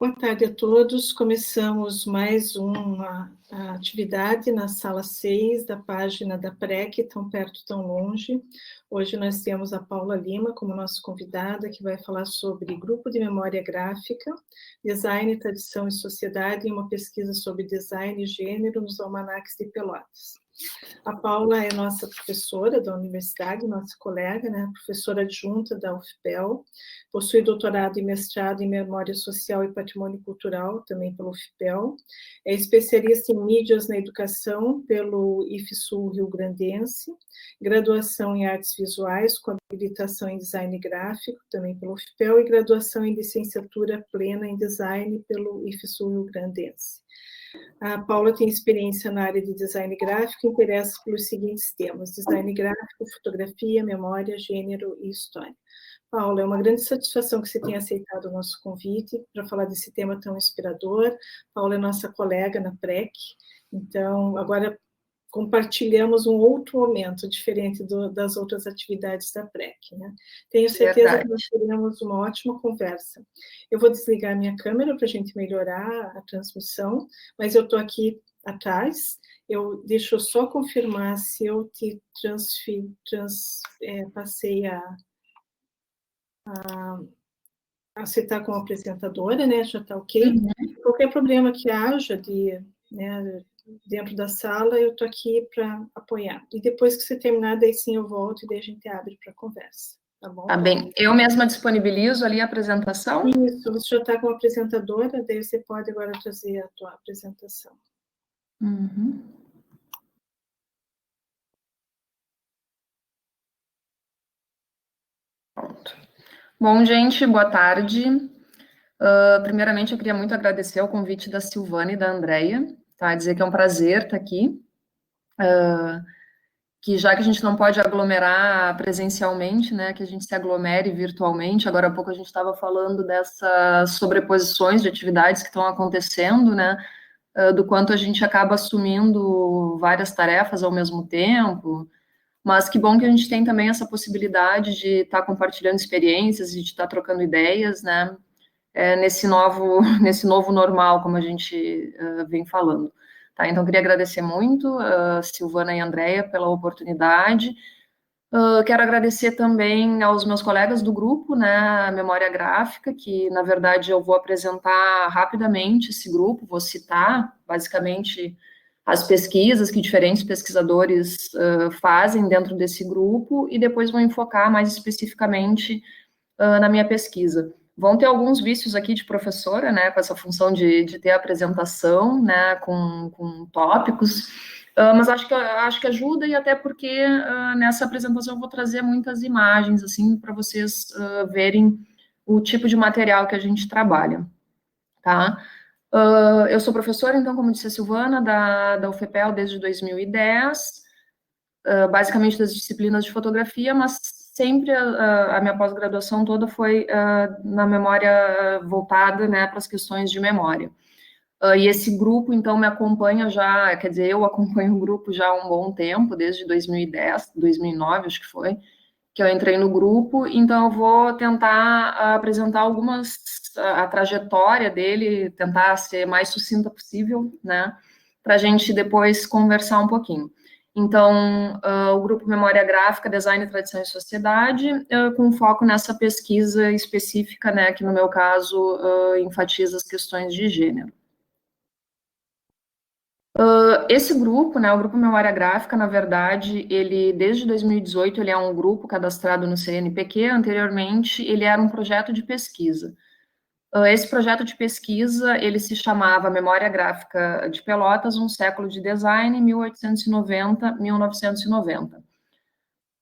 Boa tarde a todos. Começamos mais uma atividade na sala 6 da página da PREC, Tão Perto, Tão Longe. Hoje nós temos a Paula Lima como nossa convidada, que vai falar sobre grupo de memória gráfica, design, tradição e sociedade, e uma pesquisa sobre design e gênero nos almanaques de Pelotas. A Paula é nossa professora da universidade, nossa colega, né, professora adjunta da UFPEL, possui doutorado e mestrado em Memória Social e Patrimônio Cultural, também pela UFPEL, é especialista em mídias na educação pelo IFSU Rio Grandense, graduação em artes visuais com habilitação em design gráfico, também pela UFPEL, e graduação em licenciatura plena em design pelo IFSU Rio Grandense. A Paula tem experiência na área de design gráfico e interessa pelos seguintes temas: design gráfico, fotografia, memória, gênero e história. Paula, é uma grande satisfação que você tenha aceitado o nosso convite para falar desse tema tão inspirador. Paula é nossa colega na PREC, então agora compartilhamos um outro momento diferente das outras atividades da PREC, né? Tenho certeza que nós teremos uma ótima conversa. Eu vou desligar minha câmera para a gente melhorar a transmissão, mas eu estou aqui atrás. Deixa eu só confirmar se eu te passei a você está como apresentadora, né? Já está ok. Uhum. Qualquer problema que haja dentro da sala, eu estou aqui para apoiar. E depois que você terminar, daí sim eu volto e daí a gente abre para conversa. Tá bom? Tá bem. Eu mesma disponibilizo ali a apresentação? Isso, você já está como apresentadora, daí você pode agora trazer a tua apresentação. Uhum. Pronto. Bom, gente, boa tarde. Primeiramente, eu queria muito agradecer o convite da Silvana e da Andrea, tá? Dizer que é um prazer estar aqui, que já que a gente não pode aglomerar presencialmente, né, que a gente se aglomere virtualmente. Agora há pouco a gente estava falando dessas sobreposições de atividades que estão acontecendo, né, do quanto a gente acaba assumindo várias tarefas ao mesmo tempo, mas que bom que a gente tem também essa possibilidade de estar compartilhando experiências e de estar trocando ideias, né, nesse novo normal, como a gente vem falando. Tá? Então, queria agradecer muito a Silvana e a Andrea pela oportunidade. Quero agradecer também aos meus colegas do grupo, né, Memória Gráfica, que, na verdade, eu vou apresentar rapidamente esse grupo, vou citar, basicamente, as pesquisas que diferentes pesquisadores fazem dentro desse grupo, e depois vou enfocar mais especificamente na minha pesquisa. Vão ter alguns vícios aqui de professora, né, com essa função de ter apresentação, né, com tópicos, mas acho que ajuda, e até porque nessa apresentação eu vou trazer muitas imagens, assim, para vocês verem o tipo de material que a gente trabalha, tá? Eu sou professora, então, como disse a Silvana, da UFPEL desde 2010, basicamente das disciplinas de fotografia, mas sempre a minha pós-graduação toda foi na memória voltada, né, para as questões de memória. E esse grupo, então, me acompanha já, quer dizer, eu acompanho o grupo já há um bom tempo, desde 2010, 2009, acho que foi, que eu entrei no grupo, então eu vou tentar apresentar a trajetória dele, tentar ser mais sucinta possível, né, para a gente depois conversar um pouquinho. Então, o grupo Memória Gráfica, Design, Tradição e Sociedade, com foco nessa pesquisa específica, né, que no meu caso enfatiza as questões de gênero. Esse grupo, né, o Grupo Memória Gráfica, na verdade, ele, desde 2018, ele é um grupo cadastrado no CNPq. Anteriormente, ele era um projeto de pesquisa. Esse projeto de pesquisa, ele se chamava Memória Gráfica de Pelotas, um século de design, 1890-1990.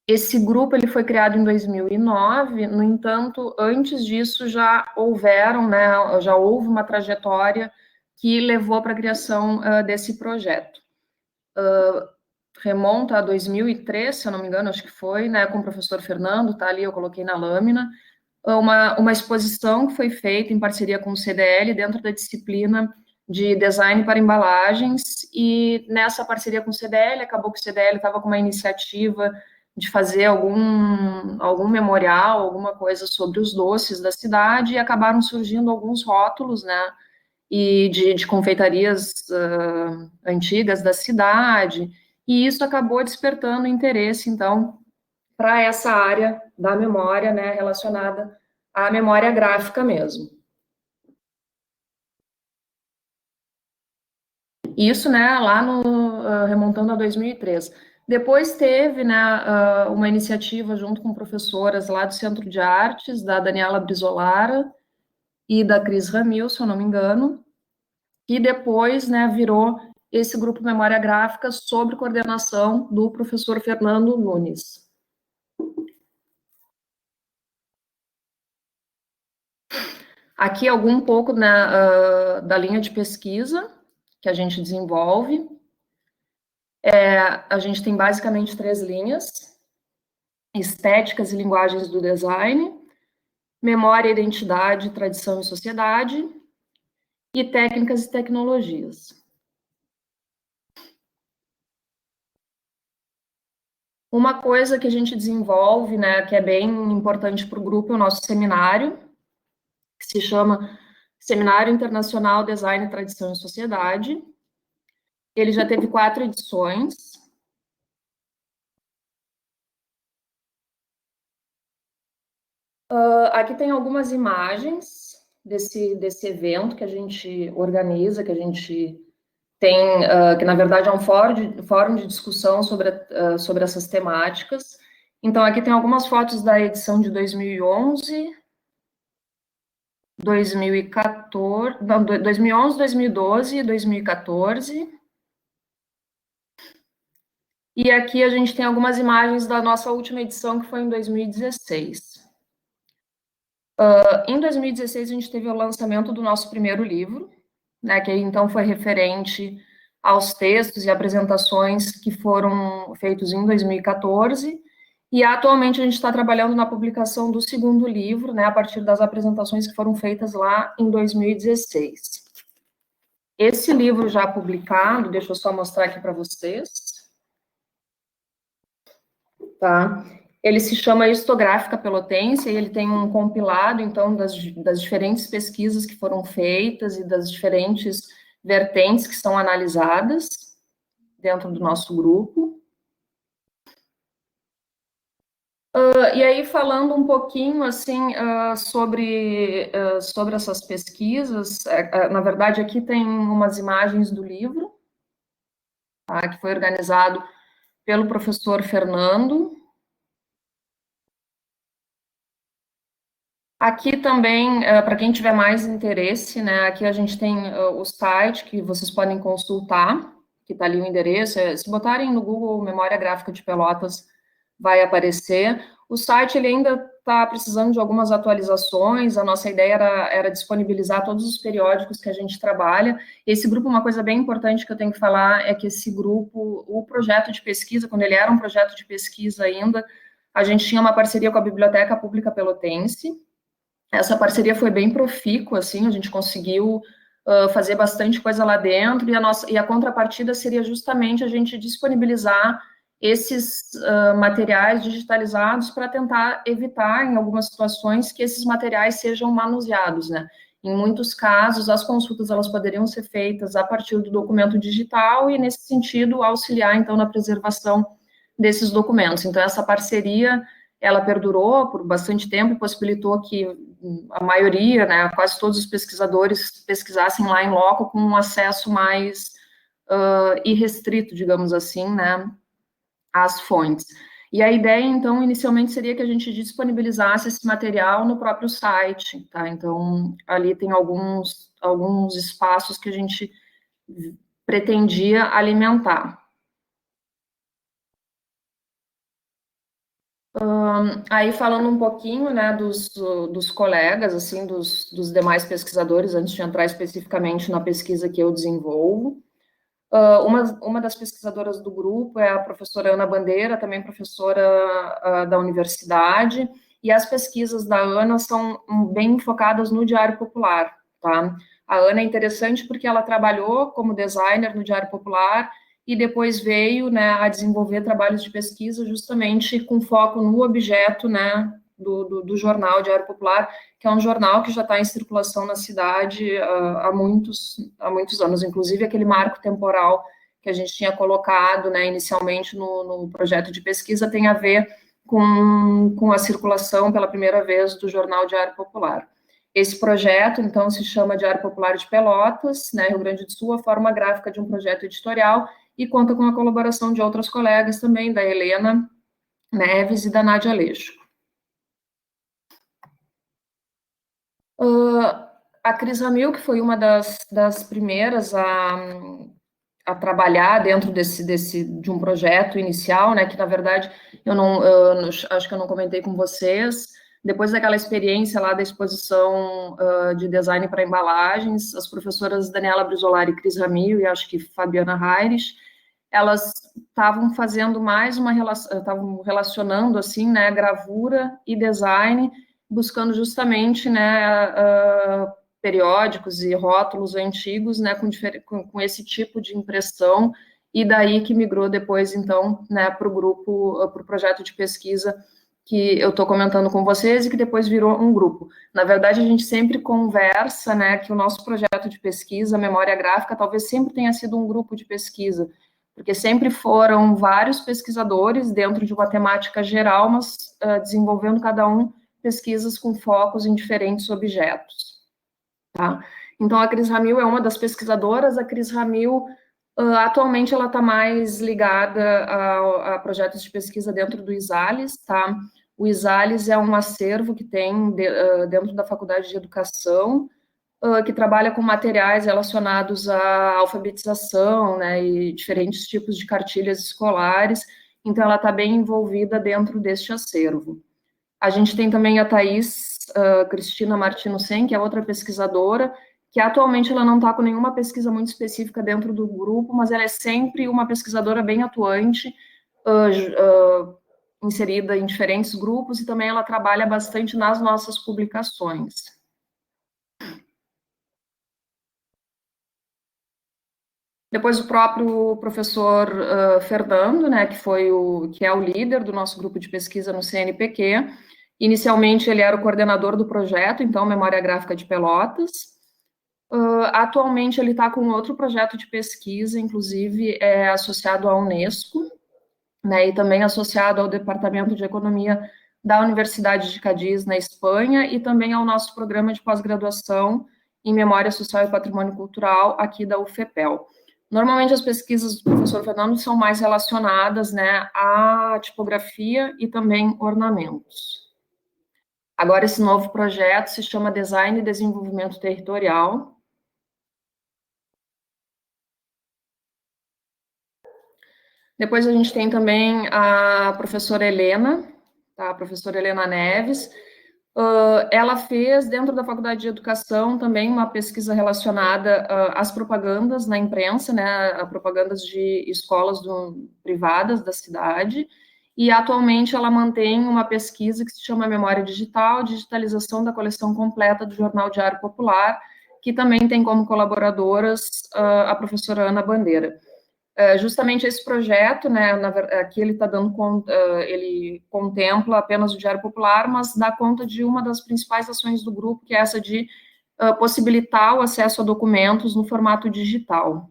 Esse grupo, ele foi criado em 2009, no entanto, antes disso já houve uma trajetória que levou para a criação desse projeto. Remonta a 2003, se eu não me engano, acho que foi, né, com o professor Fernando, tá ali, eu coloquei na lâmina, uma exposição que foi feita em parceria com o CDL dentro da disciplina de design para embalagens, e nessa parceria com o CDL, acabou que o CDL estava com uma iniciativa de fazer algum memorial, alguma coisa sobre os doces da cidade, e acabaram surgindo alguns rótulos, né, e de confeitarias antigas da cidade, e isso acabou despertando interesse, então, para essa área da memória, né, relacionada à memória gráfica mesmo. Isso, né, lá remontando a 2003. Depois teve, né, uma iniciativa junto com professoras lá do Centro de Artes, da Daniela Brizolara e da Cris Ramil, se eu não me engano, e depois, né, virou esse grupo Memória Gráfica sob coordenação do professor Fernando Nunes. Aqui algum pouco, né, da linha de pesquisa que a gente desenvolve. A gente tem basicamente 3 linhas: estéticas e linguagens do design, memória, identidade, tradição e sociedade, e técnicas e tecnologias. Uma coisa que a gente desenvolve, né, que é bem importante para o grupo, é o nosso seminário, que se chama Seminário Internacional Design, Tradição e Sociedade. Ele já teve 4 edições. Aqui tem algumas imagens desse evento que a gente organiza, que a gente tem, que na verdade é um fórum de discussão sobre essas temáticas. Então, aqui tem algumas fotos da edição de 2011, 2014, não, 2011, 2012 e 2014. E aqui a gente tem algumas imagens da nossa última edição, que foi em 2016. Em 2016, a gente teve o lançamento do nosso primeiro livro, né, que então foi referente aos textos e apresentações que foram feitos em 2014, e atualmente a gente está trabalhando na publicação do segundo livro, né, a partir das apresentações que foram feitas lá em 2016. Esse livro já publicado, deixa eu só mostrar aqui para vocês, tá? Ele se chama Histográfica Pelotense, e ele tem um compilado, então, das diferentes pesquisas que foram feitas e das diferentes vertentes que são analisadas dentro do nosso grupo. E aí, falando um pouquinho, assim, sobre essas pesquisas, na verdade, aqui tem umas imagens do livro, tá, que foi organizado pelo professor Fernando. Aqui também, para quem tiver mais interesse, né, aqui a gente tem o site que vocês podem consultar, que está ali o endereço. Se botarem no Google Memória Gráfica de Pelotas, vai aparecer. O site ele ainda está precisando de algumas atualizações. A nossa ideia era disponibilizar todos os periódicos que a gente trabalha. Esse grupo, uma coisa bem importante que eu tenho que falar é que esse grupo, o projeto de pesquisa, quando ele era um projeto de pesquisa ainda, a gente tinha uma parceria com a Biblioteca Pública Pelotense. Essa parceria foi bem profícua, assim, a gente conseguiu fazer bastante coisa lá dentro, e a contrapartida seria justamente a gente disponibilizar esses materiais digitalizados para tentar evitar, em algumas situações, que esses materiais sejam manuseados, né? Em muitos casos, as consultas elas poderiam ser feitas a partir do documento digital e, nesse sentido, auxiliar, então, na preservação desses documentos. Então, essa parceria ela perdurou por bastante tempo e possibilitou que a maioria, né, quase todos os pesquisadores pesquisassem lá em loco com um acesso mais irrestrito, digamos assim, né, às fontes. E a ideia, então, inicialmente seria que a gente disponibilizasse esse material no próprio site, tá? Então, ali tem alguns espaços que a gente pretendia alimentar. Aí, falando um pouquinho, né, dos colegas, assim, dos demais pesquisadores, antes de entrar especificamente na pesquisa que eu desenvolvo, uma das pesquisadoras do grupo é a professora Ana Bandeira, também professora da universidade, e as pesquisas da Ana são bem focadas no Diário Popular, tá? A Ana é interessante porque ela trabalhou como designer no Diário Popular e depois veio, né, a desenvolver trabalhos de pesquisa justamente com foco no objeto, né, do jornal Diário Popular, que é um jornal que já está em circulação na cidade há muitos anos, inclusive aquele marco temporal que a gente tinha colocado, né, inicialmente no projeto de pesquisa tem a ver com a circulação pela primeira vez do jornal Diário Popular. Esse projeto, então, se chama Diário Popular de Pelotas, né, Rio Grande do Sul, a forma gráfica de um projeto editorial, e conta com a colaboração de outras colegas também, da Helena Neves e da Nádia Aleixo. A Cris Ramil, que foi uma das primeiras a trabalhar dentro de um projeto inicial, né, que na verdade acho que eu não comentei com vocês, depois daquela experiência lá da exposição de design para embalagens, as professoras Daniela Brisolari e Cris Ramil, e acho que Fabiana Reires, elas estavam fazendo mais estavam relacionando, assim, né, gravura e design, buscando justamente, né, periódicos e rótulos antigos, né, com esse tipo de impressão, e daí que migrou depois, então, né, para o projeto de pesquisa que eu estou comentando com vocês e que depois virou um grupo. Na verdade, a gente sempre conversa, né, que o nosso projeto de pesquisa, Memória Gráfica, talvez sempre tenha sido um grupo de pesquisa, porque sempre foram vários pesquisadores dentro de uma temática geral, mas desenvolvendo cada um pesquisas com focos em diferentes objetos. Tá? Então, a Cris Ramil é uma das pesquisadoras. A Cris Ramil, atualmente, ela está mais ligada a projetos de pesquisa dentro do ISALES. Tá? O ISALES é um acervo que tem dentro da Faculdade de Educação, que trabalha com materiais relacionados à alfabetização, né, e diferentes tipos de cartilhas escolares. Então, ela está bem envolvida dentro deste acervo. A gente tem também a Thais Cristina Martino Sen, que é outra pesquisadora, que atualmente ela não está com nenhuma pesquisa muito específica dentro do grupo, mas ela é sempre uma pesquisadora bem atuante, inserida em diferentes grupos, e também ela trabalha bastante nas nossas publicações. Depois o próprio professor Fernando, né, que é o líder do nosso grupo de pesquisa no CNPq. Inicialmente ele era o coordenador do projeto, então Memória Gráfica de Pelotas. Atualmente ele está com outro projeto de pesquisa, inclusive é associado à Unesco, né, e também associado ao Departamento de Economia da Universidade de Cádiz, na Espanha, e também ao nosso programa de pós-graduação em Memória Social e Patrimônio Cultural aqui da UFPEL. Normalmente as pesquisas do professor Fernando são mais relacionadas, né, à tipografia e também ornamentos. Agora esse novo projeto se chama Design e Desenvolvimento Territorial. Depois a gente tem também a professora Helena, tá? A professora Helena Neves. Ela fez, dentro da Faculdade de Educação, também uma pesquisa relacionada às propagandas na imprensa, né, a propagandas de escolas privadas da cidade, e atualmente ela mantém uma pesquisa que se chama Memória Digital, digitalização da coleção completa do Jornal Diário Popular, que também tem como colaboradoras a professora Ana Bandeira. Justamente esse projeto, né, aqui ele está dando conta, ele contempla apenas o Diário Popular, mas dá conta de uma das principais ações do grupo, que é essa de possibilitar o acesso a documentos no formato digital.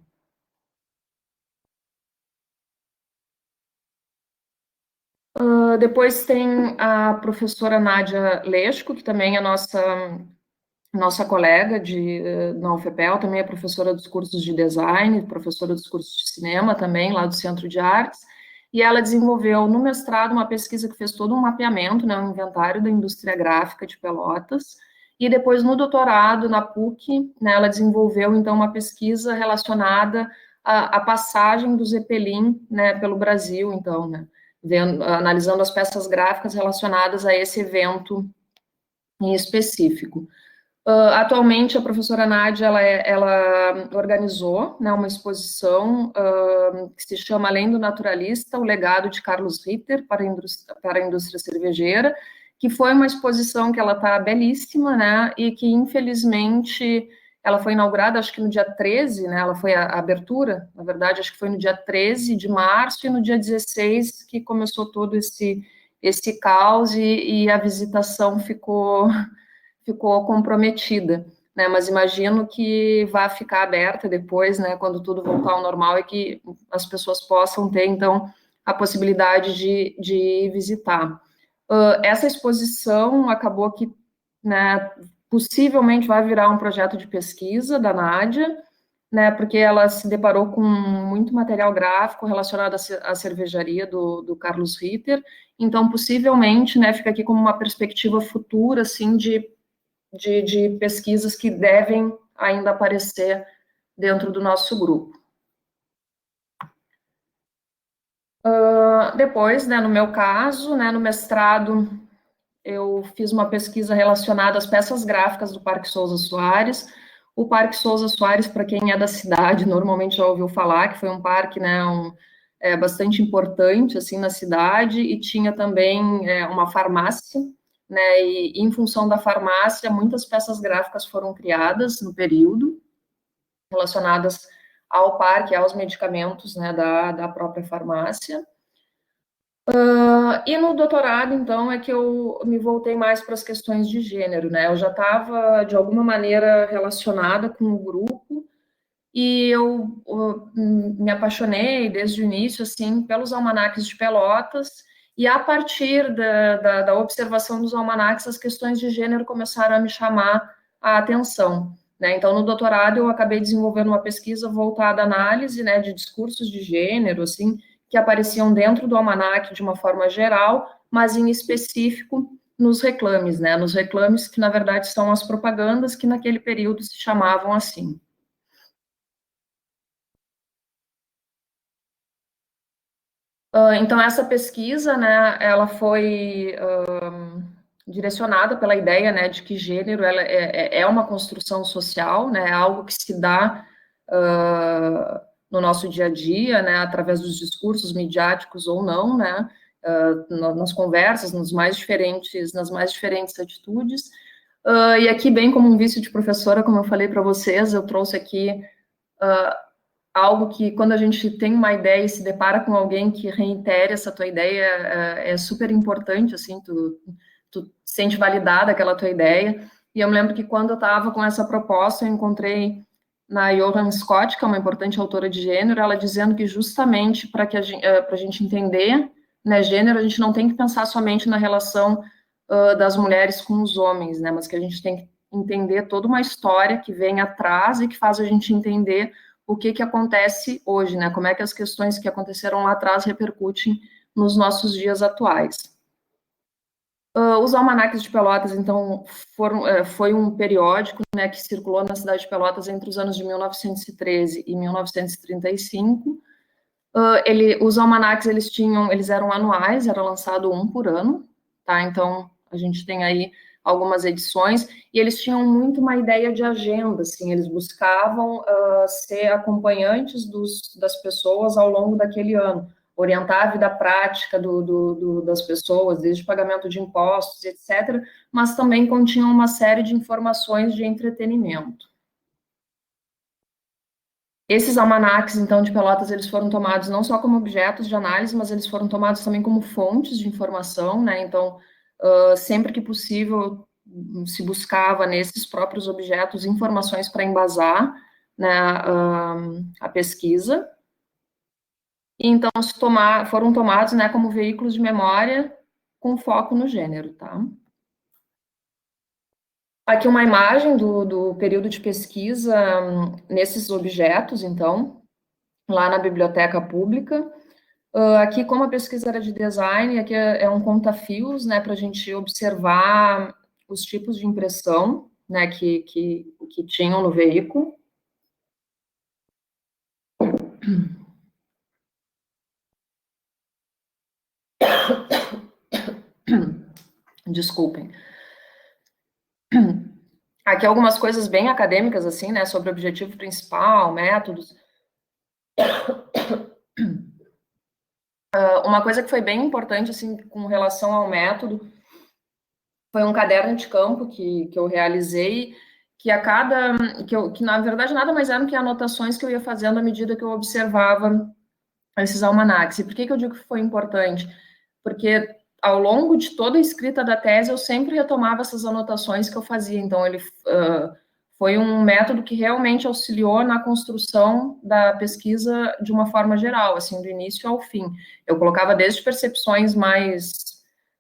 Depois tem a professora Nádia Leshko, que também é nossa colega na UFPEL, também é professora dos cursos de design, professora dos cursos de cinema também, lá do Centro de Artes, e ela desenvolveu no mestrado uma pesquisa que fez todo um mapeamento, né, um inventário da indústria gráfica de Pelotas, e depois no doutorado, na PUC, né, ela desenvolveu então uma pesquisa relacionada à passagem do Zeppelin, né, pelo Brasil, então, né, analisando as peças gráficas relacionadas a esse evento em específico. Atualmente, a professora Nádia, ela organizou, né, uma exposição que se chama Além do Naturalista, o legado de Carlos Ritter para a indústria cervejeira, que foi uma exposição que ela está belíssima, né, e que, infelizmente, ela foi inaugurada, acho que no dia 13, né, ela foi a abertura, na verdade, acho que foi no dia 13 de março, e no dia 16 que começou todo esse caos, e a visitação ficou comprometida, né, mas imagino que vai ficar aberta depois, né, quando tudo voltar ao normal, e que as pessoas possam ter, então, a possibilidade de visitar. Essa exposição acabou que, né, possivelmente vai virar um projeto de pesquisa da Nádia, né, porque ela se deparou com muito material gráfico relacionado à cervejaria do Carlos Ritter, então, possivelmente, né, fica aqui como uma perspectiva futura, assim, de pesquisas que devem ainda aparecer dentro do nosso grupo. Depois, né, no meu caso, né, no mestrado, eu fiz uma pesquisa relacionada às peças gráficas do Parque Souza Soares. O Parque Souza Soares, para quem é da cidade, normalmente já ouviu falar, que foi um parque, né, bastante importante, assim, na cidade, e tinha também uma farmácia, né, e em função da farmácia, muitas peças gráficas foram criadas no período, relacionadas ao parque, aos medicamentos, né, da própria farmácia. E no doutorado, então, é que eu me voltei mais para as questões de gênero, né? Eu já estava, de alguma maneira, relacionada com o grupo, e eu me apaixonei desde o início, assim, pelos almanaques de Pelotas, e a partir da observação dos almanaques, as questões de gênero começaram a me chamar a atenção, né? Então, no doutorado, eu acabei desenvolvendo uma pesquisa voltada à análise, né, de discursos de gênero, assim, que apareciam dentro do almanaque de uma forma geral, mas em específico nos reclames, né? Nos reclames que, na verdade, são as propagandas que naquele período se chamavam assim. Então, essa pesquisa, né, ela foi direcionada pela ideia, né, de que gênero ela é uma construção social, né, algo que se dá no nosso dia a dia, né, através dos discursos midiáticos ou não, né, nas conversas, nas mais diferentes atitudes. E aqui, bem como um vício de professora, como eu falei para vocês, eu trouxe aqui algo que, quando a gente tem uma ideia e se depara com alguém que reitere essa tua ideia, é super importante, assim, tu sente validada aquela tua ideia. E eu me lembro que, quando eu estava com essa proposta, eu encontrei na Johann Scott, que é uma importante autora de gênero, ela dizendo que, justamente para a gente entender, né, gênero, a gente não tem que pensar somente na relação das mulheres com os homens, né, mas que a gente tem que entender toda uma história que vem atrás e que faz a gente entender o que acontece hoje, né? Como é que as questões que aconteceram lá atrás repercutem nos nossos dias atuais. Os almanaques de Pelotas, então, foi um periódico, né, que circulou na cidade de Pelotas entre os anos de 1913 e 1935. Os almanaques, eles eram anuais, era lançado um por ano, tá? Então, a gente tem aí algumas edições, e eles tinham muito uma ideia de agenda, assim, eles buscavam ser acompanhantes das pessoas ao longo daquele ano, orientar a vida prática das pessoas, desde pagamento de impostos, etc., mas também continham uma série de informações de entretenimento. Esses almanaques, então, de Pelotas, eles foram tomados não só como objetos de análise, mas eles foram tomados também como fontes de informação, né? Então, sempre que possível, se buscava nesses próprios objetos informações para embasar, né, a pesquisa. E, então, foram tomados, né, como veículos de memória com foco no gênero, tá? Aqui uma imagem do período de pesquisa nesses objetos, então, lá na biblioteca pública. Aqui, como a pesquisa era de design, aqui é um conta-fios, né, para a gente observar os tipos de impressão, né, que tinham no veículo. Desculpem. Aqui algumas coisas bem acadêmicas, assim, né, sobre o objetivo principal, métodos. Uma coisa que foi bem importante, assim, com relação ao método, foi um caderno de campo que eu realizei, que que na verdade nada mais eram que anotações que eu ia fazendo à medida que eu observava esses almanacs. E por que eu digo que foi importante? Porque ao longo de toda a escrita da tese, eu sempre retomava essas anotações que eu fazia. Então, ele foi um método que realmente auxiliou na construção da pesquisa de uma forma geral, assim, do início ao fim. Eu colocava desde percepções mais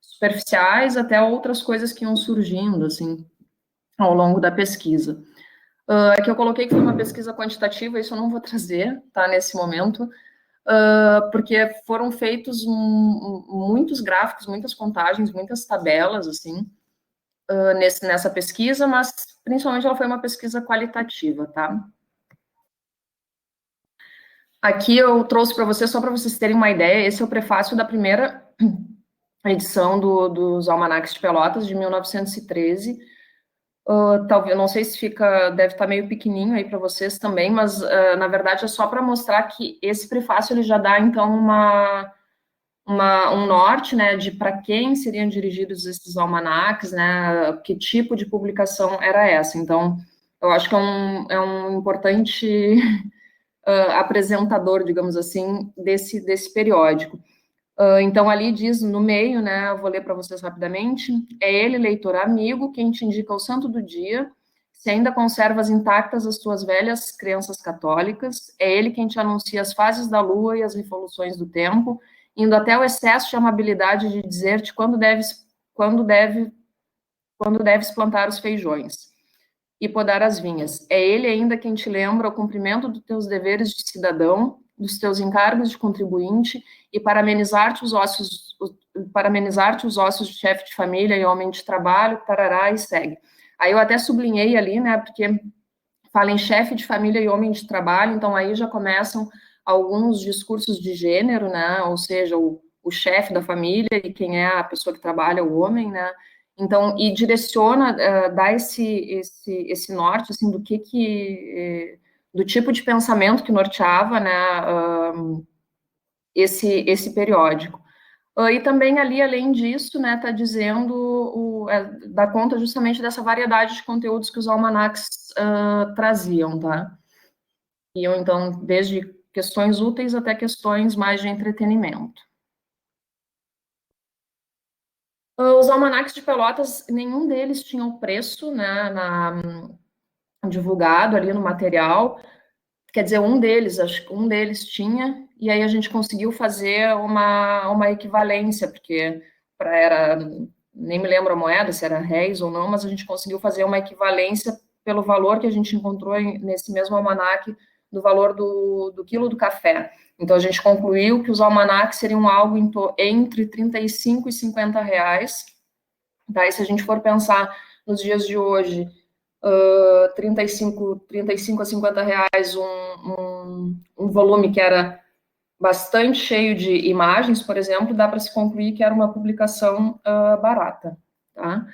superficiais até outras coisas que iam surgindo, assim, ao longo da pesquisa. Que eu coloquei que foi uma pesquisa quantitativa, isso eu não vou trazer, tá, nesse momento, porque foram feitos muitos gráficos, muitas contagens, muitas tabelas, assim, nessa pesquisa, mas principalmente ela foi uma pesquisa qualitativa, tá? Aqui eu trouxe para vocês, só para vocês terem uma ideia, esse é o prefácio da primeira edição dos Almanacs de Pelotas, de 1913. Talvez, não sei se deve estar meio pequenininho aí para vocês também, mas na verdade é só para mostrar que esse prefácio ele já dá então um norte, né, de para quem seriam dirigidos esses almanacs, né, que tipo de publicação era essa. Então, eu acho que é um importante apresentador, digamos assim, desse periódico. Então, ali diz no meio, né, eu vou ler para vocês rapidamente, é ele, leitor amigo, quem te indica o santo do dia, se ainda conservas intactas as tuas velhas crenças católicas, é ele quem te anuncia as fases da lua e as revoluções do tempo, indo até o excesso de amabilidade de dizer-te quando deves plantar os feijões e podar as vinhas. É ele ainda quem te lembra o cumprimento dos teus deveres de cidadão, dos teus encargos de contribuinte, e para amenizar-te os ossos de chefe de família e homem de trabalho, tarará, e segue. Aí eu até sublinhei ali, né, porque fala em chefe de família e homem de trabalho, então aí já começam alguns discursos de gênero, né, ou seja, o chefe da família e quem é a pessoa que trabalha, o homem, né, então, e direciona, dá esse norte, assim, do tipo de pensamento que norteava, né, esse periódico. E também ali, além disso, né, está dizendo, dá conta justamente dessa variedade de conteúdos que os almanacs traziam, tá? Iam, então, desde questões úteis até questões mais de entretenimento. Os almanacs de Pelotas, nenhum deles tinha o preço, né, divulgado ali no material. Quer dizer, acho que um deles tinha, e aí a gente conseguiu fazer uma equivalência, porque nem me lembro a moeda, se era réis ou não, mas a gente conseguiu fazer uma equivalência pelo valor que a gente encontrou nesse mesmo almanaque, do valor do quilo do café. Então, a gente concluiu que os almanacs seriam algo entre 35 e 50 reais, tá? E se a gente for pensar nos dias de hoje, 35 a 50 reais um volume que era bastante cheio de imagens, por exemplo, dá para se concluir que era uma publicação barata, tá?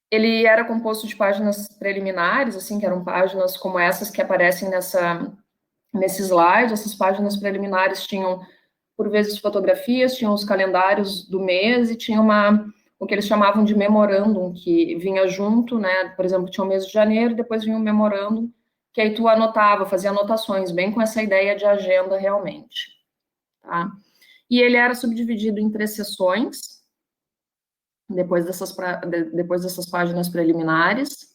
Ele era composto de páginas preliminares, assim, que eram páginas como essas que aparecem nesse slide. Essas páginas preliminares tinham, por vezes, fotografias, tinham os calendários do mês e tinha o que eles chamavam de memorandum, que vinha junto, né? Por exemplo, tinha o mês de janeiro, depois vinha o memorandum, que aí tu anotava, fazia anotações, bem com essa ideia de agenda realmente, tá? E ele era subdividido em 3 sessões, depois dessas páginas preliminares.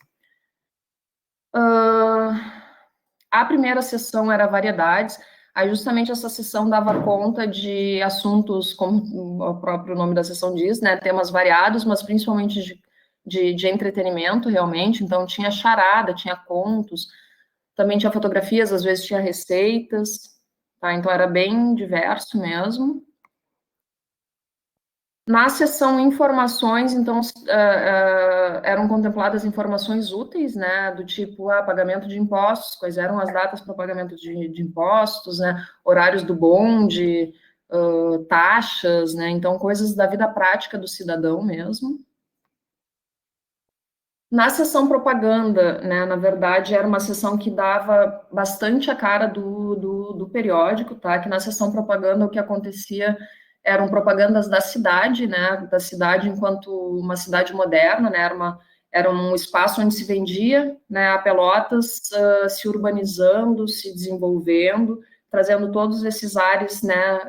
A primeira sessão era variedades, aí justamente essa sessão dava conta de assuntos, como o próprio nome da sessão diz, né, temas variados, mas principalmente de entretenimento, realmente. Então tinha charada, tinha contos, também tinha fotografias, às vezes tinha receitas, tá? Então era bem diverso mesmo. Na seção informações, então, eram contempladas informações úteis, né, do tipo, pagamento de impostos, quais eram as datas para o pagamento de impostos, né, horários do bonde, taxas, né, então, coisas da vida prática do cidadão mesmo. Na seção propaganda, né, na verdade, era uma seção que dava bastante a cara do periódico, tá, que na seção propaganda o que acontecia eram propagandas da cidade, né, da cidade enquanto uma cidade moderna, né, Era um espaço onde se vendia, né, a Pelotas se urbanizando, se desenvolvendo, trazendo todos esses ares, né,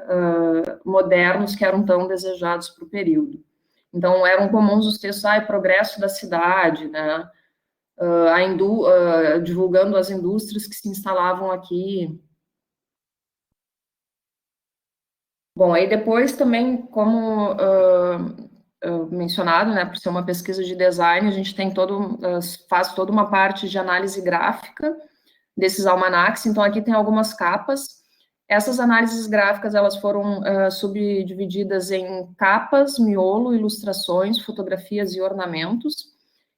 modernos que eram tão desejados para o período. Então, eram comuns os textos, progresso da cidade, né, divulgando as indústrias que se instalavam aqui. Bom, aí depois também, como mencionado, né, por ser uma pesquisa de design, a gente tem faz toda uma parte de análise gráfica desses almanacs, então aqui tem algumas capas. Essas análises gráficas, elas foram subdivididas em capas, miolo, ilustrações, fotografias e ornamentos.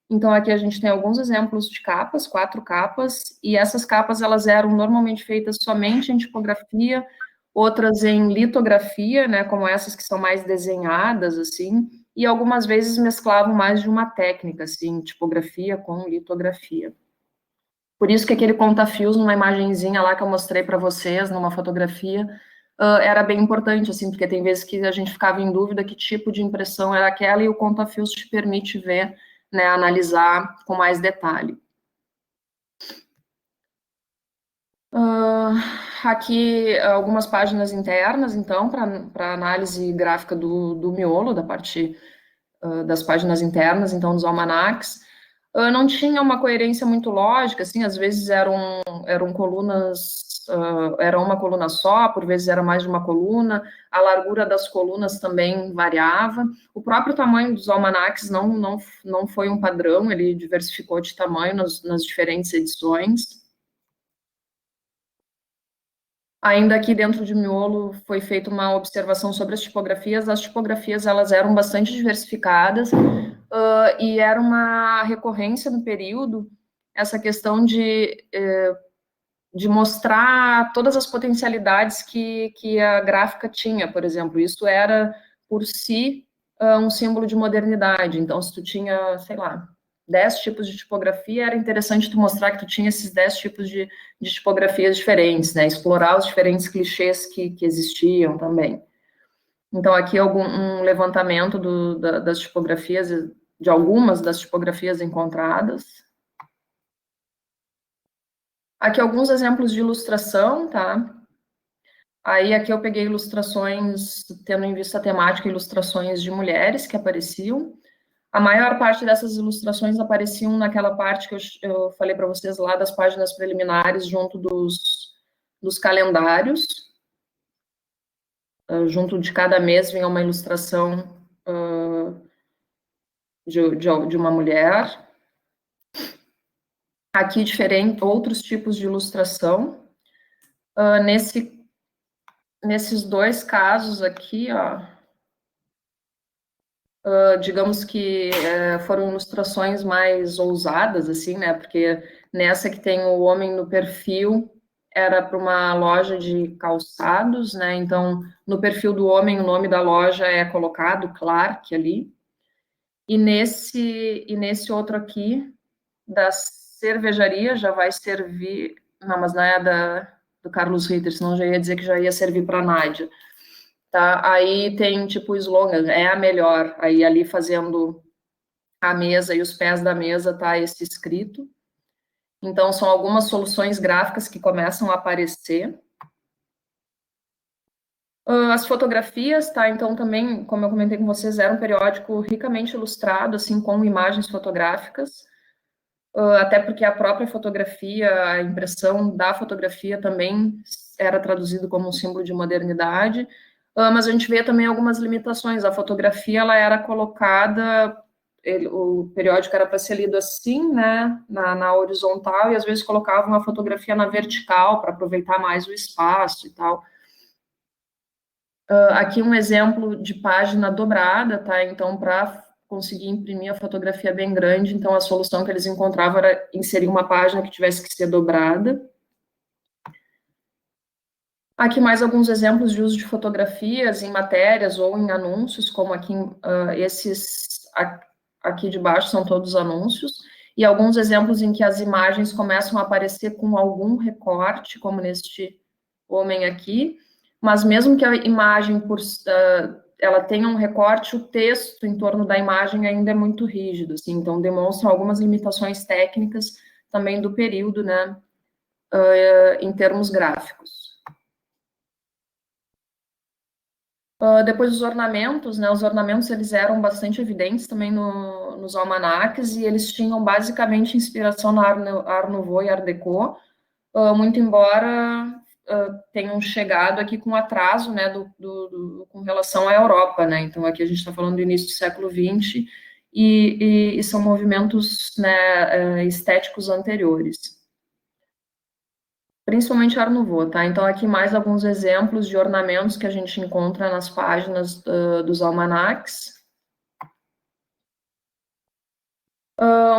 Então, aqui a gente tem alguns exemplos de capas, 4 capas, e essas capas, elas eram normalmente feitas somente em tipografia, outras em litografia, né, como essas que são mais desenhadas, assim, e algumas vezes mesclavam mais de uma técnica, assim, tipografia com litografia. Por isso que aquele conta-fios numa imagenzinha lá que eu mostrei para vocês, numa fotografia, era bem importante, assim, porque tem vezes que a gente ficava em dúvida que tipo de impressão era aquela, e o conta-fios te permite ver, né, analisar com mais detalhe. Aqui algumas páginas internas, então, para análise gráfica do miolo, da parte das páginas internas, então, dos almanacs. Não tinha uma coerência muito lógica, assim, às vezes eram colunas, era uma coluna só, por vezes era mais de uma coluna, a largura das colunas também variava, o próprio tamanho dos almanacs não foi um padrão, ele diversificou de tamanho nas diferentes edições. Ainda aqui dentro de miolo foi feita uma observação sobre as tipografias elas eram bastante diversificadas, e era uma recorrência no período, essa questão de mostrar todas as potencialidades que a gráfica tinha, por exemplo, isso era, por si, um símbolo de modernidade, então, se tu tinha, sei lá, 10 tipos de tipografia, era interessante tu mostrar que tu tinha esses 10 tipos de tipografias diferentes, né, explorar os diferentes clichês que existiam também. Então, aqui um levantamento das tipografias, de algumas das tipografias encontradas. Aqui alguns exemplos de ilustração, tá? Aí aqui eu peguei ilustrações, tendo em vista a temática, ilustrações de mulheres que apareciam. A maior parte dessas ilustrações apareciam naquela parte que eu falei para vocês lá das páginas preliminares, junto dos calendários. Junto de cada mês vinha uma ilustração de uma mulher. Aqui, outros tipos de ilustração. Nesses dois casos aqui, ó, digamos que foram ilustrações mais ousadas, assim, né, porque nessa que tem o homem no perfil, era para uma loja de calçados, né, então, no perfil do homem, o nome da loja é colocado, Clark, ali, e nesse outro aqui, da cervejaria, já vai servir, não, mas não é do Carlos Ritter, senão já ia dizer que já ia servir para a Nádia. Tá? Aí tem tipo o slogan, é a melhor, aí ali fazendo a mesa e os pés da mesa tá esse escrito. Então, são algumas soluções gráficas que começam a aparecer. As fotografias, tá? Então, também, como eu comentei com vocês, era um periódico ricamente ilustrado, assim, com imagens fotográficas, até porque a própria fotografia, a impressão da fotografia também era traduzido como um símbolo de modernidade, mas a gente vê também algumas limitações. A fotografia, ela era colocada, o periódico era para ser lido assim, né, na horizontal, e às vezes colocavam a fotografia na vertical, para aproveitar mais o espaço e tal. Aqui um exemplo de página dobrada, tá? Então, para conseguir imprimir a fotografia bem grande, então a solução que eles encontravam era inserir uma página que tivesse que ser dobrada. Aqui mais alguns exemplos de uso de fotografias em matérias ou em anúncios, como aqui, esses aqui de baixo são todos anúncios, e alguns exemplos em que as imagens começam a aparecer com algum recorte, como neste homem aqui, mas mesmo que a imagem ela tem um recorte, o texto em torno da imagem ainda é muito rígido, assim, então demonstra algumas limitações técnicas também do período, né, em termos gráficos. Depois os ornamentos, né, os ornamentos eles eram bastante evidentes também nos almanaques, e eles tinham basicamente inspiração na Art Nouveau e Art Deco, muito embora tenham chegado aqui com atraso, né, com relação à Europa, né, então aqui a gente está falando do início do século XX, e são movimentos, né, estéticos anteriores. Principalmente Art Nouveau, tá? Então aqui mais alguns exemplos de ornamentos que a gente encontra nas páginas dos almanaques.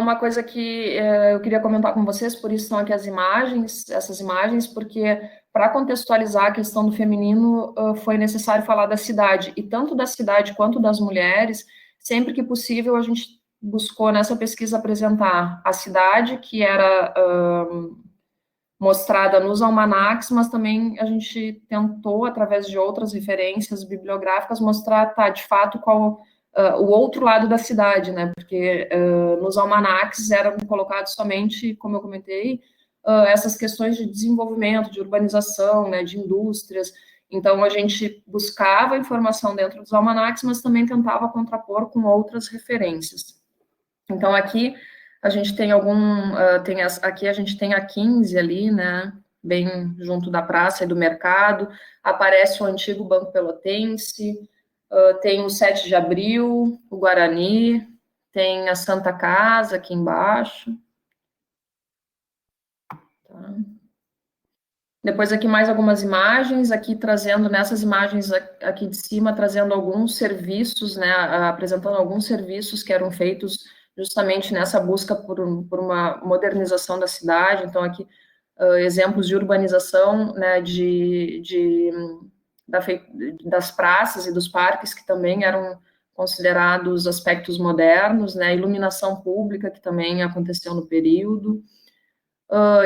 Uma coisa que eu queria comentar com vocês, por isso estão aqui as imagens, essas imagens, porque para contextualizar a questão do feminino, foi necessário falar da cidade, e tanto da cidade quanto das mulheres, sempre que possível a gente buscou nessa pesquisa apresentar a cidade, que era mostrada nos almanaques, mas também a gente tentou, através de outras referências bibliográficas, mostrar, tá, de fato, qual o outro lado da cidade, né, porque nos almanaques eram colocados somente, como eu comentei, essas questões de desenvolvimento, de urbanização, né, de indústrias. Então, a gente buscava informação dentro dos almanaques, mas também tentava contrapor com outras referências. Então, aqui a gente tem aqui a gente tem a 15 ali, né, bem junto da praça e do mercado, aparece o antigo Banco Pelotense, tem o 7 de Abril, o Guarani, tem a Santa Casa aqui embaixo. Tá. Depois aqui mais algumas imagens, aqui trazendo, nessas imagens aqui de cima, trazendo alguns serviços, né, apresentando alguns serviços que eram feitos justamente nessa busca por uma modernização da cidade. Então aqui exemplos de urbanização, né, das praças e dos parques, que também eram considerados aspectos modernos, né, iluminação pública, que também aconteceu no período,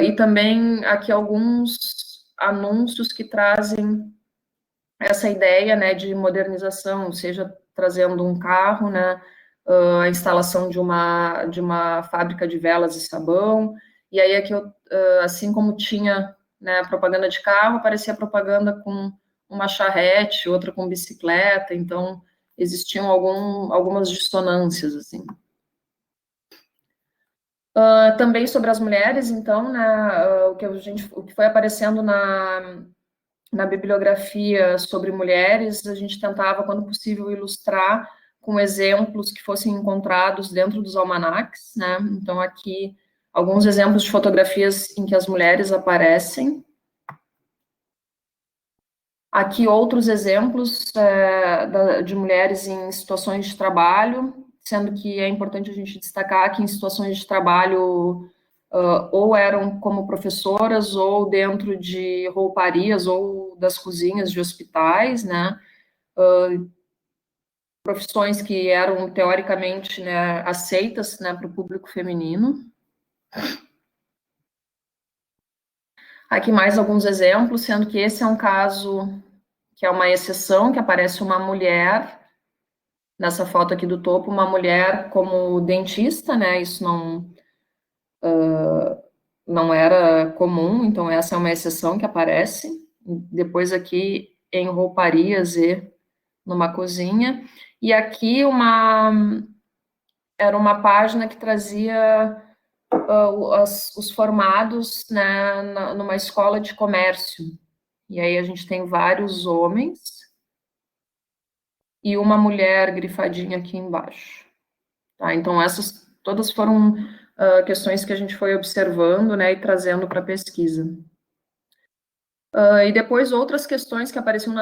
e também aqui alguns anúncios que trazem essa ideia, né, de modernização, seja trazendo um carro, né, a instalação de uma fábrica de velas e sabão, e aí aqui, assim como tinha, né, propaganda de carro, aparecia propaganda com uma charrete, outra com bicicleta, então existiam algumas dissonâncias, assim. Também sobre as mulheres, então, né, o que foi aparecendo na bibliografia sobre mulheres, a gente tentava, quando possível, ilustrar com exemplos que fossem encontrados dentro dos almanaques, né? Então, aqui, alguns exemplos de fotografias em que as mulheres aparecem. Aqui, outros exemplos de mulheres em situações de trabalho, sendo que é importante a gente destacar que em situações de trabalho ou eram como professoras, ou dentro de rouparias, ou das cozinhas de hospitais, né, profissões que eram, teoricamente, né, aceitas, né, para o público feminino. Aqui mais alguns exemplos, sendo que esse é um caso que é uma exceção, que aparece uma mulher, nessa foto aqui do topo, uma mulher como dentista, né, isso não era comum, então essa é uma exceção que aparece. Depois aqui em rouparias e numa cozinha. E aqui era uma página que trazia os formados, né, numa escola de comércio. E aí a gente tem vários homens e uma mulher grifadinha aqui embaixo. Tá? Então essas todas foram questões que a gente foi observando, né, e trazendo para a pesquisa. E depois outras questões que apareciam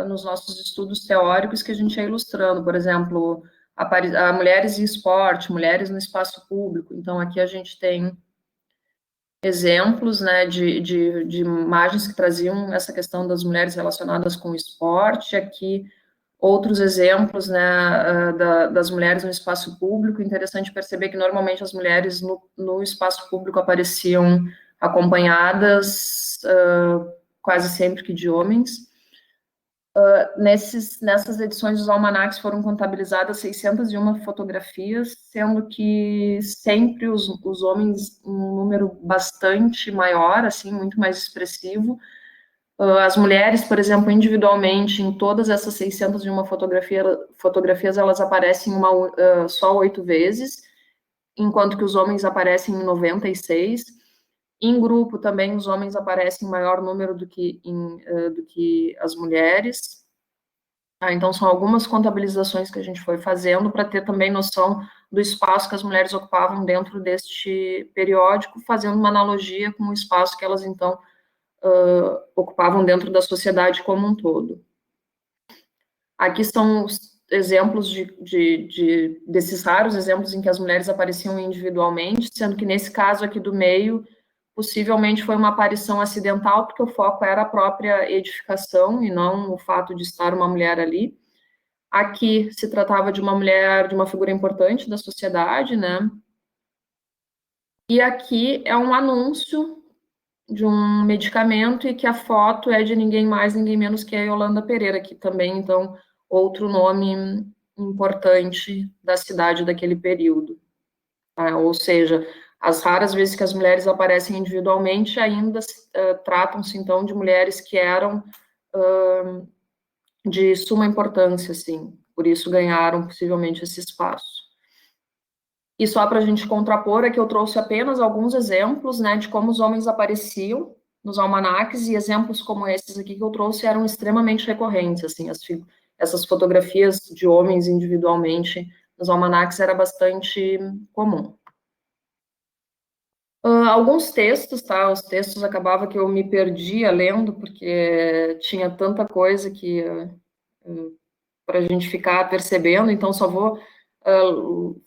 nos nossos estudos teóricos que a gente ia ilustrando, por exemplo, a mulheres e esporte, mulheres no espaço público. Então, aqui a gente tem exemplos, né, de imagens que traziam essa questão das mulheres relacionadas com o esporte. Aqui, outros exemplos, né, das mulheres no espaço público. Interessante perceber que, normalmente, as mulheres no espaço público apareciam acompanhadas quase sempre que de homens. Nessas edições dos almanacs foram contabilizadas 601 fotografias, sendo que sempre os homens um número bastante maior, assim, muito mais expressivo. As mulheres, por exemplo, individualmente, em todas essas 601 fotografias, elas aparecem só 8 vezes, enquanto que os homens aparecem em 96. Em grupo também os homens aparecem em maior número do que as mulheres. Então, são algumas contabilizações que a gente foi fazendo para ter também noção do espaço que as mulheres ocupavam dentro deste periódico, fazendo uma analogia com o espaço que elas, então, ocupavam dentro da sociedade como um todo. Aqui são os exemplos desses raros exemplos em que as mulheres apareciam individualmente, sendo que nesse caso aqui do meio, possivelmente foi uma aparição acidental, porque o foco era a própria edificação e não o fato de estar uma mulher ali. Aqui se tratava de uma mulher, de uma figura importante da sociedade, né? E aqui é um anúncio de um medicamento e que a foto é de ninguém mais, ninguém menos que a Yolanda Pereira, que também, então, outro nome importante da cidade daquele período. Tá? Ou seja, as raras vezes que as mulheres aparecem individualmente, ainda tratam-se, então, de mulheres que eram de suma importância, assim, por isso ganharam, possivelmente, esse espaço. E só para a gente contrapor, é que eu trouxe apenas alguns exemplos, né, de como os homens apareciam nos almanaques, e exemplos como esses aqui que eu trouxe eram extremamente recorrentes, assim, essas fotografias de homens individualmente nos almanaques era bastante comum. Alguns textos, tá, os textos acabava que eu me perdia lendo, porque tinha tanta coisa que para a gente ficar percebendo, então só vou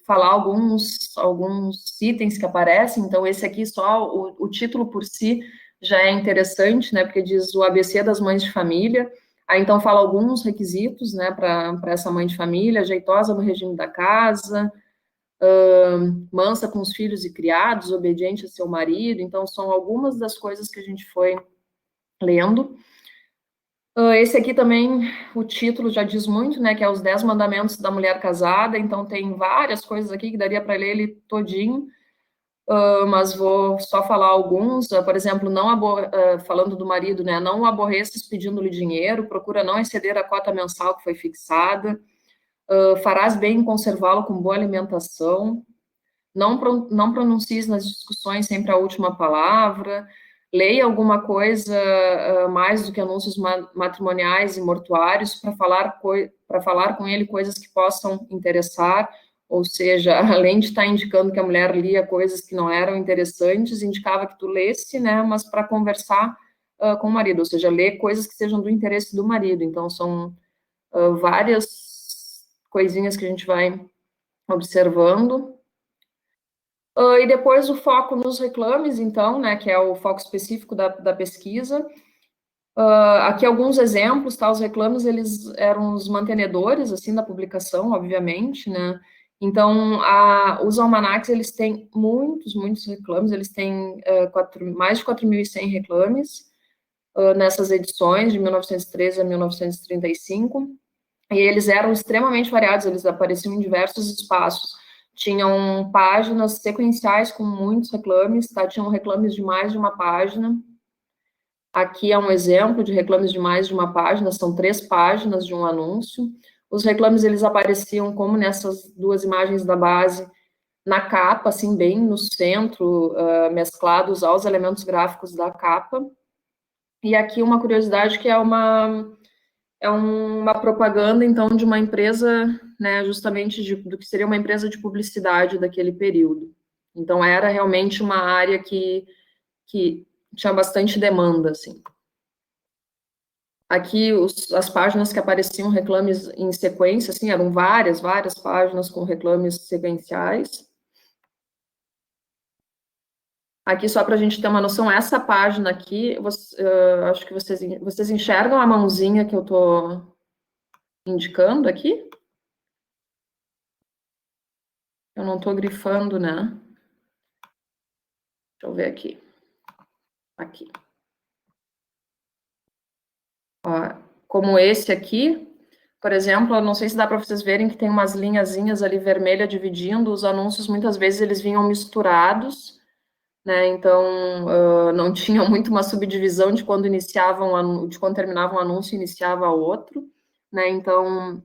falar alguns itens que aparecem. Então, esse aqui, só o título por si já é interessante, né, porque diz o ABC das mães de família. Aí, então, fala alguns requisitos, né, para essa mãe de família: jeitosa no regime da casa, mansa com os filhos e criados, obediente a seu marido. Então, são algumas das coisas que a gente foi lendo. Esse aqui também, o título já diz muito, né, que é os 10 mandamentos da mulher casada, então tem várias coisas aqui que daria para ler ele todinho, mas vou só falar alguns. Por exemplo, falando do marido, né, não o aborreças pedindo-lhe dinheiro, procura não exceder a cota mensal que foi fixada, farás bem em conservá-lo com boa alimentação, não pronuncies nas discussões sempre a última palavra, leia alguma coisa mais do que anúncios matrimoniais e mortuários para falar com ele coisas que possam interessar, ou seja, além de estar indicando que a mulher lia coisas que não eram interessantes, indicava que tu lesse, né, mas para conversar com o marido, ou seja, ler coisas que sejam do interesse do marido. Então, são várias coisinhas que a gente vai observando. E depois o foco nos reclames, então, né, que é o foco específico da pesquisa. Aqui alguns exemplos, tá? Os reclames, eles eram os mantenedores, assim, da publicação, obviamente, né? Então, os almanacs, eles têm muitos reclames, eles têm mais de 4.100 reclames nessas edições, de 1913 a 1935, e eles eram extremamente variados, eles apareciam em diversos espaços. Tinham páginas sequenciais com muitos reclames, tá? Tinham reclames de mais de uma página. Aqui é um exemplo de reclames de mais de uma página, são 3 páginas de um anúncio. Os reclames, eles apareciam como nessas 2 imagens da base, na capa, assim, bem no centro, mesclados aos elementos gráficos da capa. E aqui uma curiosidade que é uma propaganda, então, de uma empresa, né, justamente do que seria uma empresa de publicidade daquele período. Então, era realmente uma área que tinha bastante demanda, assim. Aqui, as páginas que apareciam reclames em sequência, assim, eram várias páginas com reclames sequenciais. Aqui, só para a gente ter uma noção, essa página aqui, acho que vocês enxergam a mãozinha que eu estou indicando aqui? Eu não estou grifando, né? Deixa eu ver aqui. Aqui. Ó, como esse aqui, por exemplo, eu não sei se dá para vocês verem que tem umas linhazinhas ali vermelha dividindo, os anúncios muitas vezes eles vinham misturados, né? Então não tinha muito uma subdivisão de quando de quando terminava um anúncio e iniciava outro, né? Então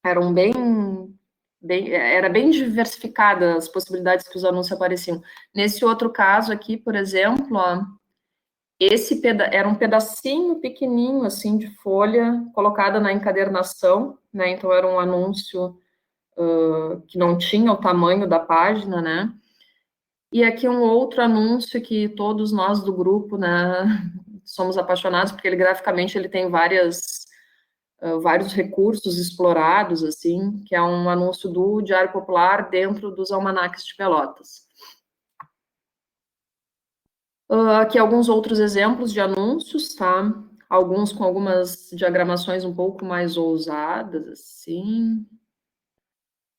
eram era bem diversificada as possibilidades que os anúncios apareciam. Nesse outro caso aqui, por exemplo, ó, era um pedacinho pequenininho, assim, de folha colocada na encadernação, né? Então, era um anúncio que não tinha o tamanho da página, né? E aqui um outro anúncio que todos nós do grupo, né, somos apaixonados, porque ele graficamente ele tem vários recursos explorados, assim, que é um anúncio do Diário Popular dentro dos almanaques de Pelotas. Aqui alguns outros exemplos de anúncios, tá? Alguns com algumas diagramações um pouco mais ousadas, assim.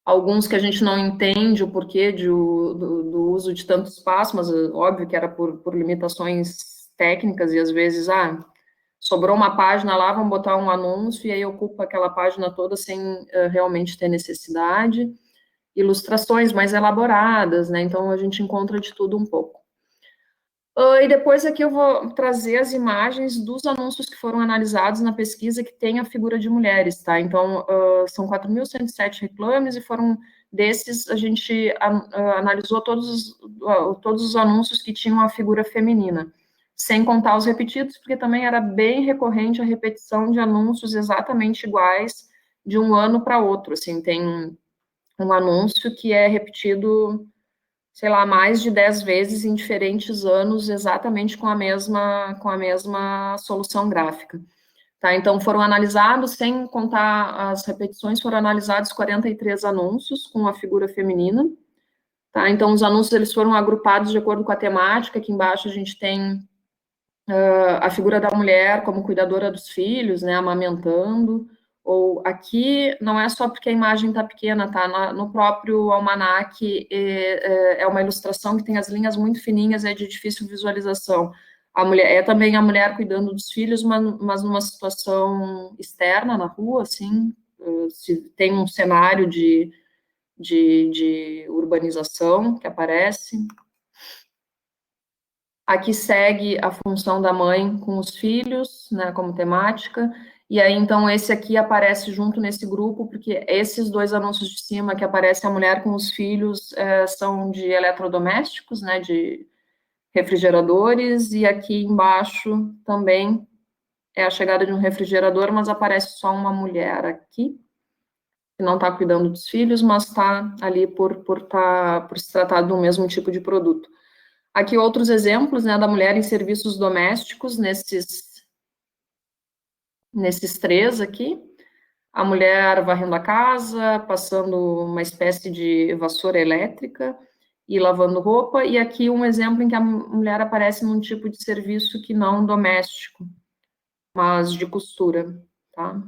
Alguns que a gente não entende o porquê do uso de tanto espaço, mas óbvio que era por limitações técnicas e às vezes, sobrou uma página lá, vamos botar um anúncio e aí ocupa aquela página toda sem realmente ter necessidade. Ilustrações mais elaboradas, né? Então a gente encontra de tudo um pouco. E depois aqui eu vou trazer as imagens dos anúncios que foram analisados na pesquisa que tem a figura de mulheres, tá? Então, são 4.107 reclames e foram desses, a gente analisou todos os anúncios que tinham a figura feminina, sem contar os repetidos, porque também era bem recorrente a repetição de anúncios exatamente iguais de um ano para outro, assim, tem um anúncio que é repetido, sei lá, mais de 10 vezes em diferentes anos, exatamente com a mesma solução gráfica. Tá? Então, foram analisados, sem contar as repetições, foram analisados 43 anúncios com a figura feminina. Tá? Então, os anúncios eles foram agrupados de acordo com a temática. Aqui embaixo a gente tem a figura da mulher como cuidadora dos filhos, né, amamentando. Ou aqui não é só porque a imagem está pequena, tá? No próprio almanaque é uma ilustração que tem as linhas muito fininhas, é de difícil visualização. A mulher é também a mulher cuidando dos filhos, mas numa situação externa, na rua, assim, se tem um cenário de urbanização que aparece. Aqui segue a função da mãe com os filhos, né, como temática, e aí, então, esse aqui aparece junto nesse grupo, porque esses dois anúncios de cima, que aparece a mulher com os filhos, são de eletrodomésticos, né, de refrigeradores, e aqui embaixo também é a chegada de um refrigerador, mas aparece só uma mulher aqui, que não está cuidando dos filhos, mas está ali por se tratar do mesmo tipo de produto. Aqui outros exemplos, né, da mulher em serviços domésticos, nesses três aqui. A mulher varrendo a casa, passando uma espécie de vassoura elétrica e lavando roupa. E aqui um exemplo em que a mulher aparece num tipo de serviço que não doméstico, mas de costura, tá?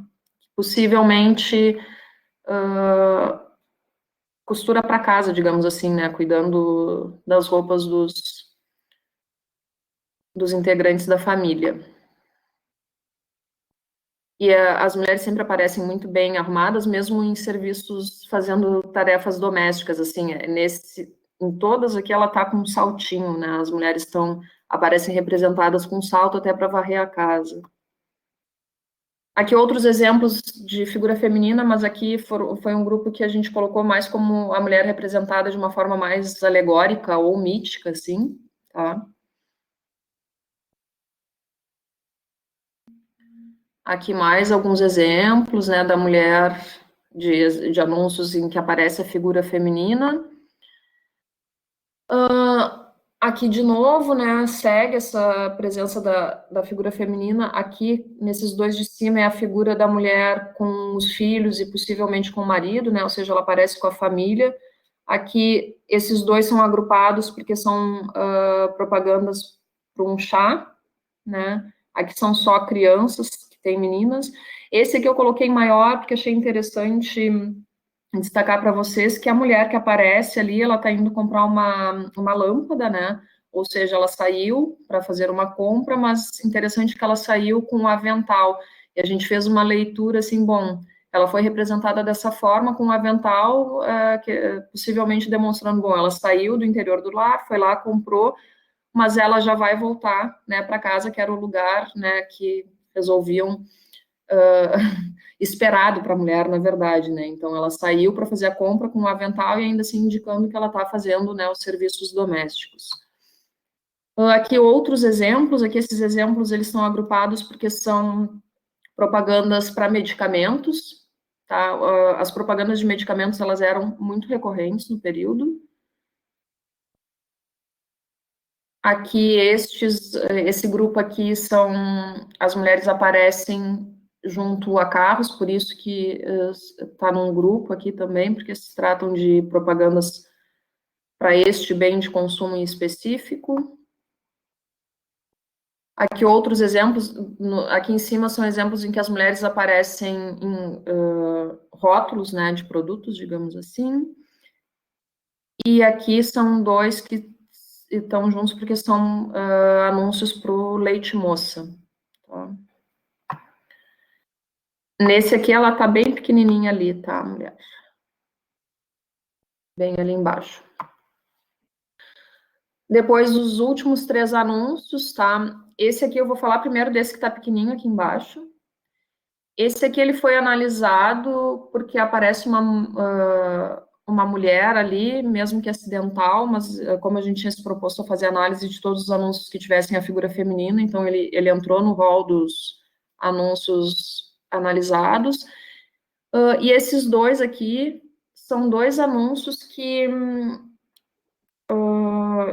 Possivelmente costura para casa, digamos assim, né? Cuidando das roupas dos integrantes da família. E as mulheres sempre aparecem muito bem arrumadas, mesmo em serviços fazendo tarefas domésticas, assim, em todas aqui ela tá com um saltinho, né? As mulheres aparecem representadas com salto até para varrer a casa. Aqui outros exemplos de figura feminina, mas aqui foi um grupo que a gente colocou mais como a mulher representada de uma forma mais alegórica ou mítica, assim, tá? Aqui mais alguns exemplos, né, da mulher de anúncios em que aparece a figura feminina. Aqui de novo, né, segue essa presença da figura feminina. Aqui, nesses dois de cima, é a figura da mulher com os filhos e possivelmente com o marido, né, ou seja, ela aparece com a família. Aqui, esses dois são agrupados porque são propagandas para um chá, né, aqui são só crianças, que tem meninas. Esse aqui eu coloquei maior porque achei interessante destacar para vocês que a mulher que aparece ali, ela está indo comprar uma lâmpada, né? Ou seja, ela saiu para fazer uma compra, mas interessante que ela saiu com um avental. E a gente fez uma leitura assim, bom, ela foi representada dessa forma, com um avental, possivelmente demonstrando, bom, ela saiu do interior do lar, foi lá, comprou, mas ela já vai voltar, né, para casa, que era o lugar, né, que resolviam esperado para a mulher, na verdade, né? Então ela saiu para fazer a compra com um avental e ainda assim indicando que ela está fazendo, né, os serviços domésticos. Aqui outros exemplos, aqui esses exemplos eles estão agrupados porque são propagandas para medicamentos, tá? As propagandas de medicamentos elas eram muito recorrentes no período. Aqui esse grupo aqui são as mulheres aparecem junto a carros, por isso que está num grupo aqui também, porque se tratam de propagandas para este bem de consumo em específico. Aqui outros exemplos, aqui em cima são exemplos em que as mulheres aparecem em rótulos, né, de produtos, digamos assim. E aqui são dois que estão juntos porque são anúncios para o leite moça. Tá? Nesse aqui ela tá bem pequenininha ali, tá, mulher? Bem ali embaixo. Depois os últimos 3 anúncios, tá? Esse aqui eu vou falar primeiro desse que tá pequenininho aqui embaixo. Esse aqui ele foi analisado porque aparece uma mulher ali, mesmo que acidental, mas como a gente tinha se proposto a fazer análise de todos os anúncios que tivessem a figura feminina, então ele entrou no rol dos anúncios analisados. E esses dois aqui são 2 anúncios que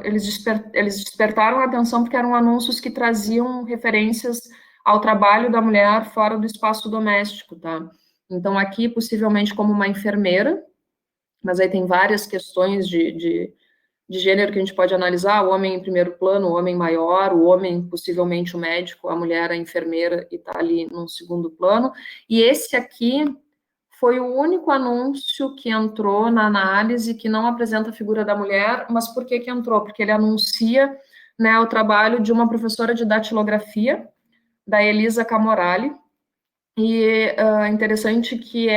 eles despertaram a atenção porque eram anúncios que traziam referências ao trabalho da mulher fora do espaço doméstico, tá? Então, aqui, possivelmente como uma enfermeira, mas aí tem várias questões de gênero que a gente pode analisar, o homem em primeiro plano, o homem maior, o homem possivelmente o médico, a mulher a enfermeira e tá ali num segundo plano. E esse aqui foi o único anúncio que entrou na análise que não apresenta a figura da mulher, mas por que que entrou? Porque ele anuncia, né, o trabalho de uma professora de datilografia, da Elisa Camorali, e é interessante que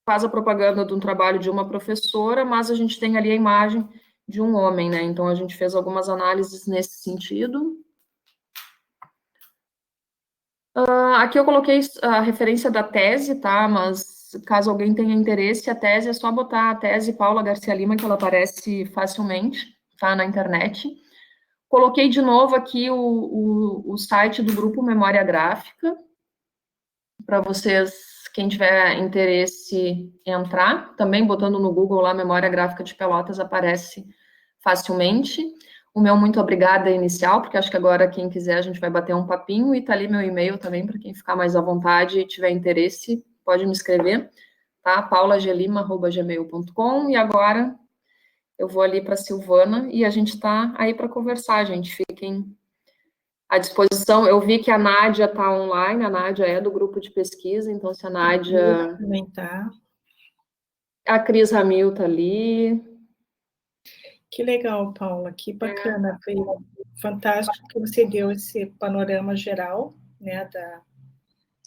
faz a propaganda de um trabalho de uma professora, mas a gente tem ali a imagem de um homem, né? Então a gente fez algumas análises nesse sentido. Aqui eu coloquei a referência da tese, tá? Mas caso alguém tenha interesse, a tese é só botar a tese Paula Garcia Lima, que ela aparece facilmente, tá? Na internet. Coloquei de novo aqui o site do Grupo Memória Gráfica, para vocês, quem tiver interesse, entrar. Também botando no Google lá Memória Gráfica de Pelotas, aparece facilmente. O meu muito obrigada inicial, porque acho que agora quem quiser a gente vai bater um papinho, e tá ali meu e-mail também, para quem ficar mais à vontade e tiver interesse, pode me escrever, tá? paulagelima@gmail.com. E agora eu vou ali para a Silvana e a gente tá aí para conversar, gente. Fiquem à disposição. Eu vi que a Nádia está online, a Nádia é do grupo de pesquisa, então se a Nádia... Também tá. A Cris Ramil está ali. Que legal, Paula, que bacana. Foi fantástico que você deu esse panorama geral, né,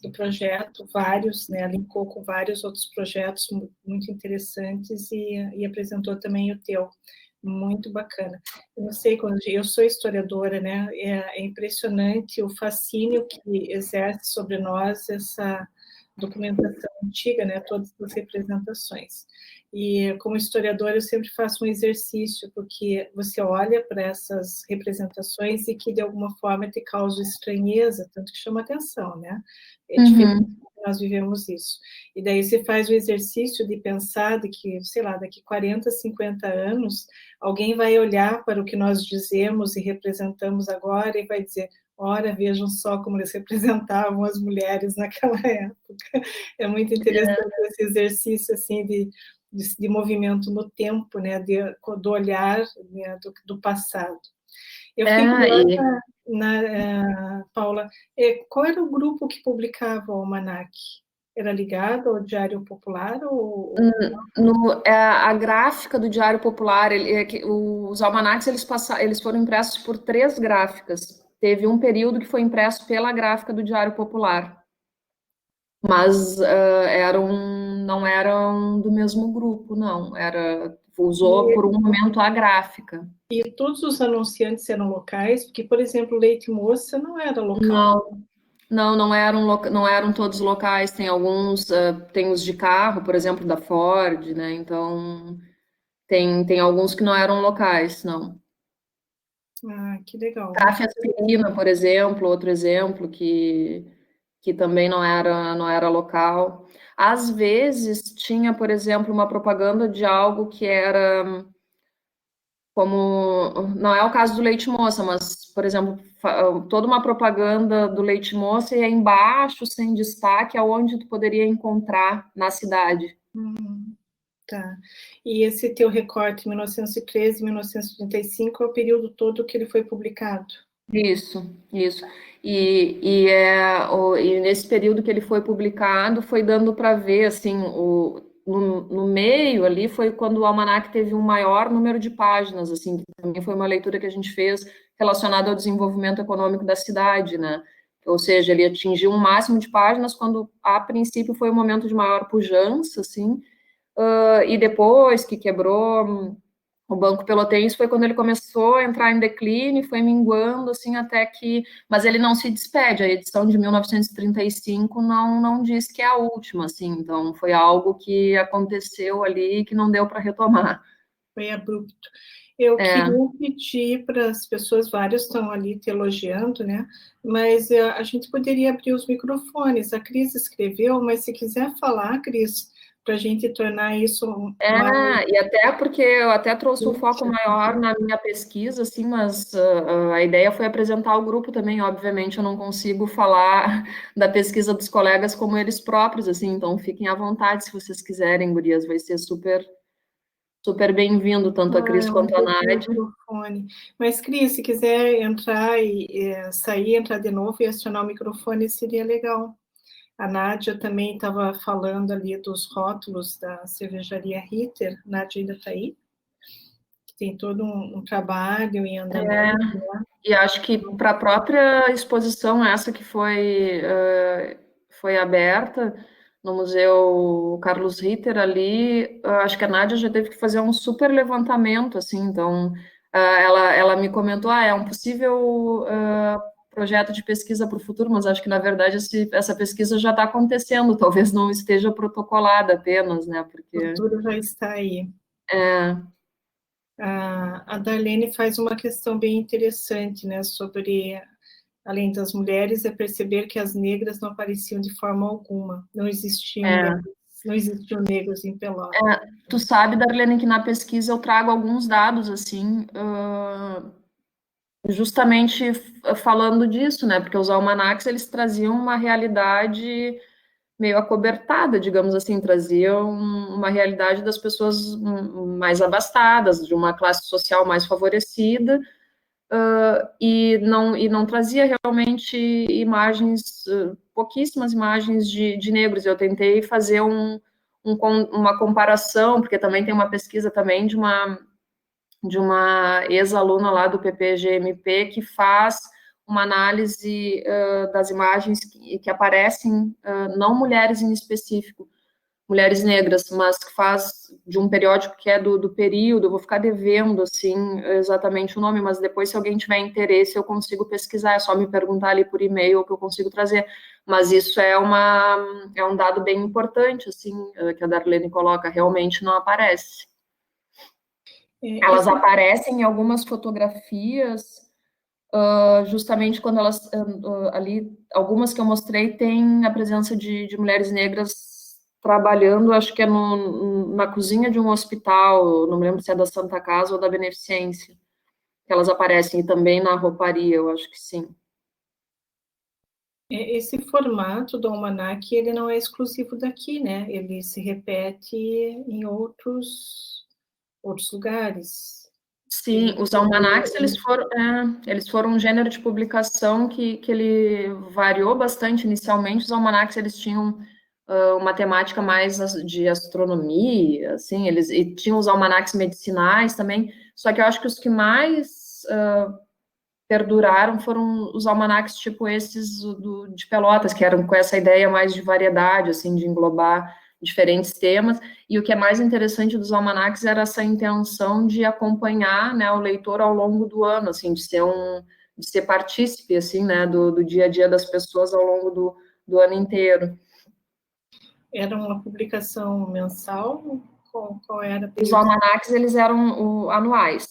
do projeto, vários, né, linkou com vários outros projetos muito interessantes e apresentou também o teu. Muito bacana. Eu não sei, quando eu sou historiadora, né, é impressionante o fascínio que exerce sobre nós essa documentação antiga, né, todas as representações. E como historiadora eu sempre faço um exercício, porque você olha para essas representações e que de alguma forma te causa estranheza, tanto que chama atenção, né? É diferente, nós vivemos isso. E daí você faz o exercício de pensar de que, sei lá, daqui 40, 50 anos, alguém vai olhar para o que nós dizemos e representamos agora e vai dizer: ora, vejam só como eles representavam as mulheres naquela época. É muito interessante esse exercício, assim, de movimento no tempo, né, do olhar, né, do passado. Eu fiquei curiosa, Paula, qual era o grupo que publicava o Almanac? Era ligado ao Diário Popular? A gráfica do Diário Popular, os almanacs eles foram impressos por 3 gráficas. teve um período que foi impresso pela gráfica do Diário Popular, mas não eram do mesmo grupo, não. Usou por um momento a gráfica. E todos os anunciantes eram locais, porque, por exemplo, Leite Moça não era local. Não eram todos locais. Tem alguns, tem os de carro, por exemplo, da Ford, né? Então tem alguns que não eram locais, não. Ah, que legal. Café Aspirina, por exemplo, outro exemplo que também não era local. Às vezes tinha, por exemplo, uma propaganda de algo que era como, não é o caso do leite moça, mas, por exemplo, toda uma propaganda do leite moça e aí embaixo, sem destaque, aonde tu poderia encontrar na cidade. Tá. E esse teu recorte, 1913, 1935, é o período todo que ele foi publicado? Isso. E nesse período que ele foi publicado, foi dando para ver, assim, no meio ali foi quando o almanac teve um maior número de páginas, assim, que também foi uma leitura que a gente fez relacionada ao desenvolvimento econômico da cidade, né? Ou seja, ele atingiu um máximo de páginas quando, a princípio, foi um momento de maior pujança, assim, e depois que quebrou o Banco Pelotense foi quando ele começou a entrar em declínio, foi minguando, assim, até que... Mas ele não se despede, a edição de 1935 não diz que é a última, assim, então foi algo que aconteceu ali e que não deu para retomar. Foi abrupto. Eu queria pedir para as pessoas, várias estão ali te elogiando, né? Mas a gente poderia abrir os microfones. A Cris escreveu, mas se quiser falar, Cris, para a gente tornar isso mais... E até porque eu até trouxe um foco maior na minha pesquisa, assim, mas a ideia foi apresentar o grupo também, obviamente eu não consigo falar da pesquisa dos colegas como eles próprios, assim, então fiquem à vontade se vocês quiserem, gurias, vai ser super bem-vindo, tanto a Cris quanto a Nádia. Microfone. Mas, Cris, se quiser entrar e sair, entrar de novo e acionar o microfone, seria legal. A Nádia também estava falando ali dos rótulos da cervejaria Ritter. Nádia ainda está aí? Tem todo um trabalho em andamento. Né? E acho que para a própria exposição, essa que foi aberta no Museu Carlos Ritter ali, acho que a Nádia já teve que fazer um super levantamento, assim, então ela me comentou, é um possível projeto de pesquisa para o futuro, mas acho que, na verdade, essa pesquisa já está acontecendo, talvez não esteja protocolada apenas, né, porque... O futuro já está aí. É. A Darlene faz uma questão bem interessante, né, sobre, além das mulheres, é perceber que as negras não apareciam de forma alguma, não existiam negros em Pelotas. Tu sabe, Darlene, que na pesquisa eu trago alguns dados, assim, justamente falando disso, né, porque os almanacs, eles traziam uma realidade meio acobertada, digamos assim, traziam uma realidade das pessoas mais abastadas, de uma classe social mais favorecida, e não trazia realmente imagens, pouquíssimas imagens de negros. Eu tentei fazer uma comparação, porque também tem uma pesquisa também de uma ex-aluna lá do PPGMP que faz uma análise das imagens que aparecem, não mulheres em específico, mulheres negras, mas que faz de um periódico que é do período, eu vou ficar devendo, assim, exatamente o nome, mas depois, se alguém tiver interesse, eu consigo pesquisar, é só me perguntar ali por e-mail que eu consigo trazer, mas isso é um dado bem importante, assim, que a Darlene coloca, realmente não aparece. Elas aparecem em algumas fotografias, justamente quando elas, ali, algumas que eu mostrei, tem a presença de mulheres negras trabalhando, acho que é na cozinha de um hospital, não me lembro se é da Santa Casa ou da Beneficência, que elas aparecem, e também na rouparia, eu acho que sim. Esse formato do almanac, ele não é exclusivo daqui, né? Ele se repete em outros lugares. Sim, os almanacs, eles foram um gênero de publicação que ele variou bastante. Inicialmente, os almanacs, eles tinham uma temática mais de astronomia, assim, e tinham os almanacs medicinais também, só que eu acho que os que mais perduraram foram os almanaques tipo esses de Pelotas, que eram com essa ideia mais de variedade, assim, de englobar diferentes temas, e o que é mais interessante dos almanaques era essa intenção de acompanhar, né, o leitor ao longo do ano, assim, de ser partícipe, assim, né, do dia a dia das pessoas ao longo do ano inteiro. Era uma publicação mensal? Qual era? Os almanaques, eles eram anuais.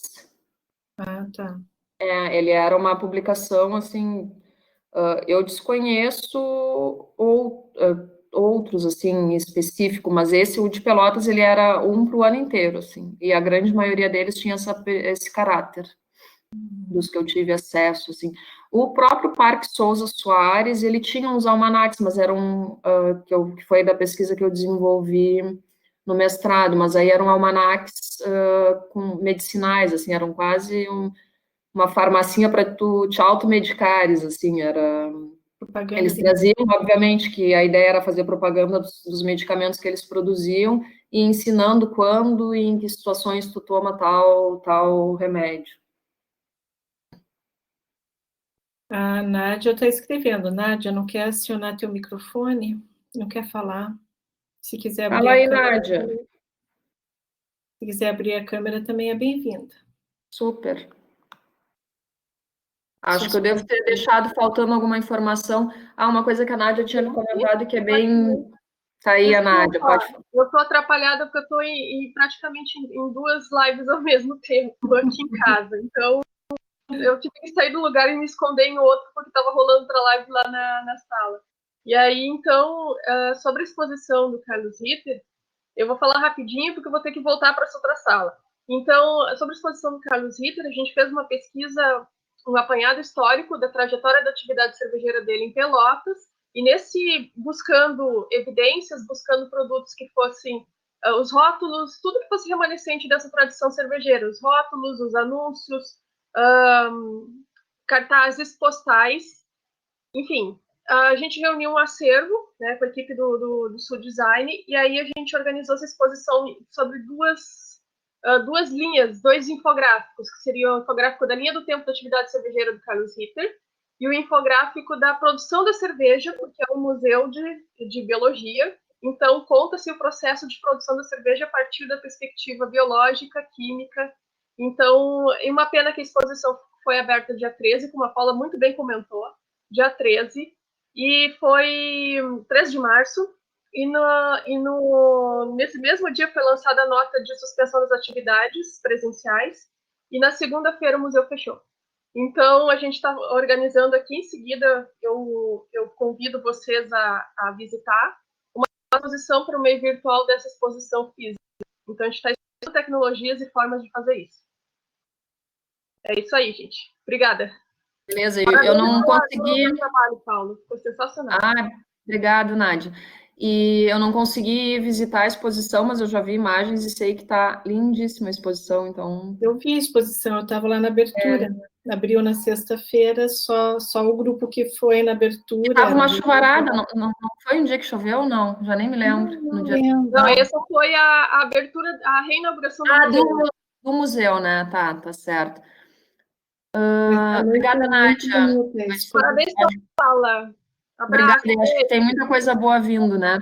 Ah, tá. Ele era uma publicação, assim, eu desconheço outros, assim, em específico, mas o de Pelotas, ele era um para o ano inteiro, assim, e a grande maioria deles tinha esse caráter, dos que eu tive acesso, assim. O próprio Parque Souza Soares, ele tinha uns almanaques, mas eram, que foi da pesquisa que eu desenvolvi no mestrado, mas aí eram almanaques com medicinais, assim, eram quase uma farmacinha para tu te automedicares, assim, era... Propaganda Eles traziam, obviamente, que a ideia era fazer propaganda dos medicamentos que eles produziam e ensinando quando e em que situações tu toma tal remédio. A Nádia está escrevendo. Nádia, não quer acionar teu microfone? Não quer falar? Se quiser abrir Fala a aí, câmera, Nádia. se quiser abrir a câmera, também é bem-vinda. Super. Acho que eu devo ter deixado faltando alguma informação. Uma coisa que a Nádia tinha me comentado que é bem... Tá aí, a Nádia, pode falar. Eu tô atrapalhada porque eu tô praticamente em duas lives ao mesmo tempo aqui em casa. Então, eu tive que sair do lugar e me esconder em outro porque tava rolando outra live lá na sala. E aí, então, sobre a exposição do Carlos Ritter, eu vou falar rapidinho porque eu vou ter que voltar para essa outra sala. Então, sobre a exposição do Carlos Ritter, a gente fez uma pesquisa, um apanhado histórico da trajetória da atividade cervejeira dele em Pelotas, e buscando evidências, buscando produtos que fossem os rótulos, tudo que fosse remanescente dessa tradição cervejeira, os rótulos, os anúncios, cartazes postais, enfim, a gente reuniu um acervo, né, com a equipe do Sul Design, e aí a gente organizou essa exposição sobre duas linhas, dois infográficos, que seriam o infográfico da linha do tempo da atividade cervejeira do Carlos Ritter e o infográfico da produção da cerveja, porque é um museu de biologia, então conta-se o processo de produção da cerveja a partir da perspectiva biológica, química. Então, é uma pena que a exposição foi aberta dia 13, como a Paula muito bem comentou, dia 13, e foi 3 de março, nesse mesmo dia foi lançada a nota de suspensão das atividades presenciais, e na segunda-feira o museu fechou. Então, a gente está organizando aqui, em seguida eu convido vocês a visitar uma exposição para o meio virtual dessa exposição física. Então, a gente está estudando tecnologias e formas de fazer isso. É isso aí, gente. Obrigada. Beleza, eu não consegui... trabalho, Paulo. Ficou sensacional. Obrigado, Nádia. E eu não consegui visitar a exposição, mas eu já vi imagens e sei que está lindíssima a exposição, então... Eu vi a exposição, eu estava lá na abertura. Abriu na sexta-feira, só o grupo que foi na abertura. Estava uma chuvarada, não foi um dia que choveu, não? Já nem me lembro. Não, essa foi a abertura, a reinauguração do museu. Do museu, né? Tá certo. Obrigada, Nádia. Parabéns pela fala. Obrigada, acho que tem muita coisa boa vindo, né?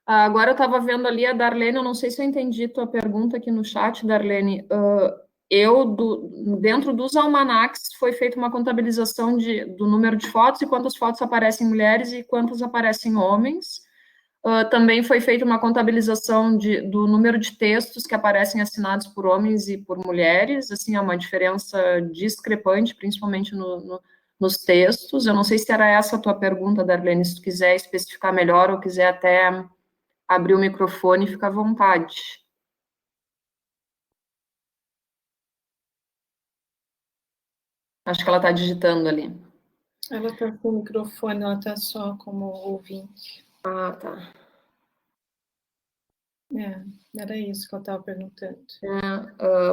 Agora eu estava vendo ali a Darlene, eu não sei se eu entendi tua pergunta aqui no chat, Darlene. Dentro dos almanacs foi feita uma contabilização do número de fotos e quantas fotos aparecem mulheres e quantas aparecem homens. Também foi feita uma contabilização do número de textos que aparecem assinados por homens e por mulheres, assim, é uma diferença discrepante, principalmente nos textos. Eu não sei se era essa a tua pergunta, Darlene, se tu quiser especificar melhor ou quiser até abrir o microfone, fica à vontade. Acho que ela está digitando ali. Ela está com o microfone, ela está só como ouvinte. Tá. Era isso que eu estava perguntando.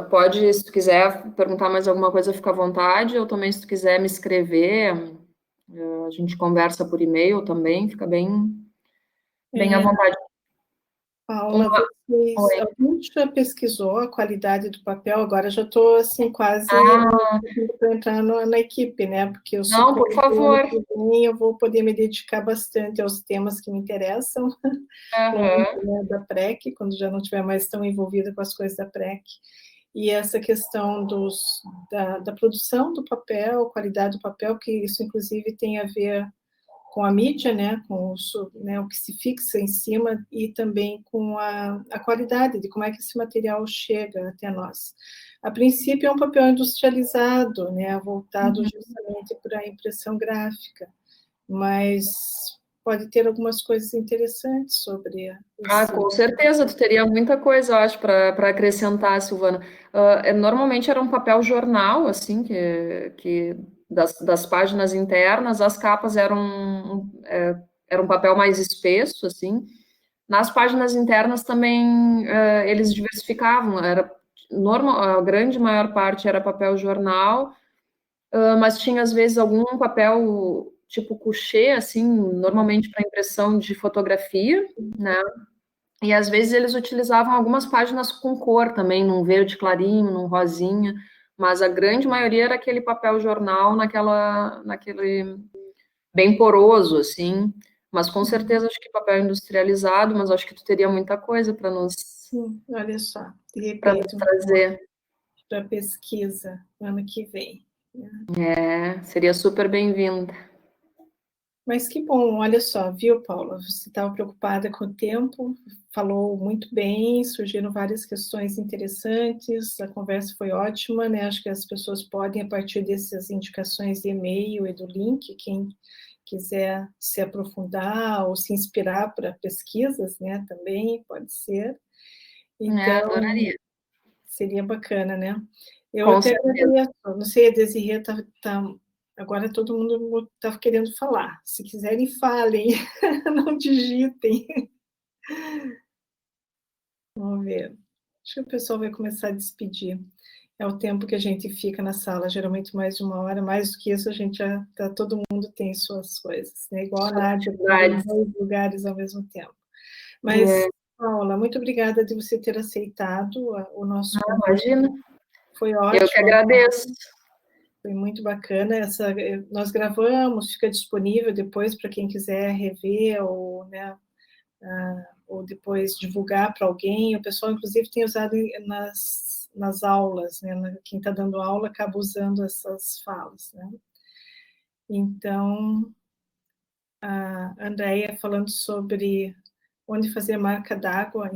Pode, se tu quiser perguntar mais alguma coisa, fica à vontade, ou também se tu quiser me escrever, a gente conversa por e-mail também, fica bem à vontade. Paula, alguém já pesquisou a qualidade do papel? Agora já estou assim, quase para entrar na equipe, né? Porque Não, por favor. Eu vou poder me dedicar bastante aos temas que me interessam, da PREC, quando já não estiver mais tão envolvida com as coisas da PREC. E essa questão da produção do papel, qualidade do papel, que isso, inclusive, tem a ver com a mídia, né, com o que se fixa em cima, e também com a qualidade de como é que esse material chega até nós. A princípio, é um papel industrializado, né, voltado justamente para a impressão gráfica, mas pode ter algumas coisas interessantes sobre isso. Com certeza, tu teria muita coisa, eu acho, para acrescentar, Silvana. Normalmente era um papel jornal, assim, que das páginas internas, as capas eram um papel mais espesso, assim. Nas páginas internas também eles diversificavam, a grande maior parte era papel jornal, mas tinha às vezes algum papel tipo couché, assim, normalmente para impressão de fotografia, né? E às vezes eles utilizavam algumas páginas com cor também, num verde clarinho, num rosinha, mas a grande maioria era aquele papel jornal naquele bem poroso, assim. Mas com certeza acho que papel industrializado, mas acho que tu teria muita coisa para nos. Sim, olha só, de repente, trazer para pesquisa ano que vem. Seria super bem-vinda. Mas que bom, olha só, viu, Paula? Você estava preocupada com o tempo, falou muito bem, surgiram várias questões interessantes, a conversa foi ótima, né? Acho que as pessoas podem, a partir dessas indicações de e-mail e do link, quem quiser se aprofundar ou se inspirar para pesquisas, né? Também pode ser. Então, adoraria. Seria bacana, né? Eu Com até certeza. agradeço, não sei, a Desirê agora todo mundo está querendo falar. Se quiserem, falem, não digitem. Vamos ver. Acho que o pessoal vai começar a despedir. É o tempo que a gente fica na sala, geralmente mais de 1 hora, mais do que isso, a gente já todo mundo tem suas coisas, né? Igual a Nádia, em 2 lugares ao mesmo tempo. Mas, Paula, muito obrigada de você ter aceitado o nosso convite. Imagina. Foi ótimo. Eu que agradeço. Foi muito bacana. Nós gravamos, fica disponível depois para quem quiser rever ou, né, ou depois divulgar para alguém. O pessoal, inclusive, tem usado nas aulas, né? Quem está dando aula acaba usando essas falas, né? Então, a Andréia falando sobre onde fazer marca d'água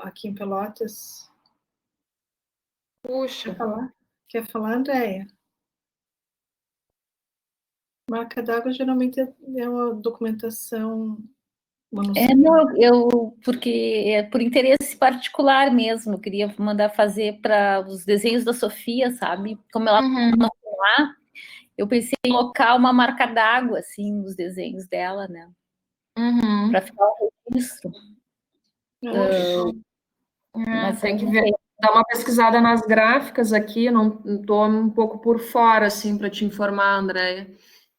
aqui em Pelotas. Puxa. Quer falar, Andréia? Marca d'água geralmente é uma documentação. Não, porque é por interesse particular mesmo. Eu queria mandar fazer para os desenhos da Sofia, sabe? Como ela não foi lá, eu pensei em colocar uma marca d'água, assim, nos desenhos dela, né? Para ficar um registro. Mas tem que ver, dar uma pesquisada nas gráficas aqui, não estou um pouco por fora, assim, para te informar, Andréia.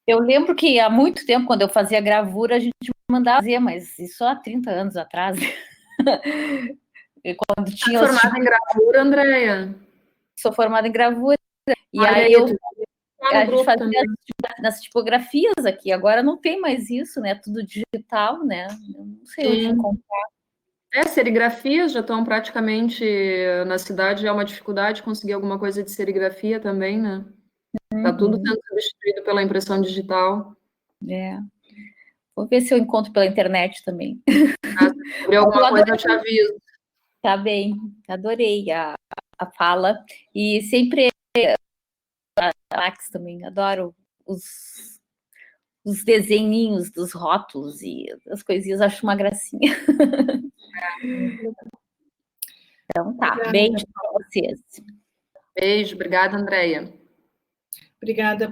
Eu lembro que há muito tempo, quando eu fazia gravura, a gente mandava fazer, mas isso há 30 anos atrás. Quando tinha formada em gravura, Andréia? Sou formada em gravura. E aí a gente fazia nas tipografias aqui. Agora não tem mais isso, né? Tudo digital, né? Eu não sei onde encontrar. Serigrafias já estão praticamente na cidade, é uma dificuldade conseguir alguma coisa de serigrafia também, né? Tá tudo sendo substituído pela impressão digital. Vou ver se eu encontro pela internet também. Se abrir alguma coisa, eu te aviso. Tá bem, adorei a fala. E sempre a Max também, adoro os desenhinhos dos rótulos e as coisinhas, acho uma gracinha. Então tá, beijo para vocês. Beijo, obrigada, Andréia. Obrigada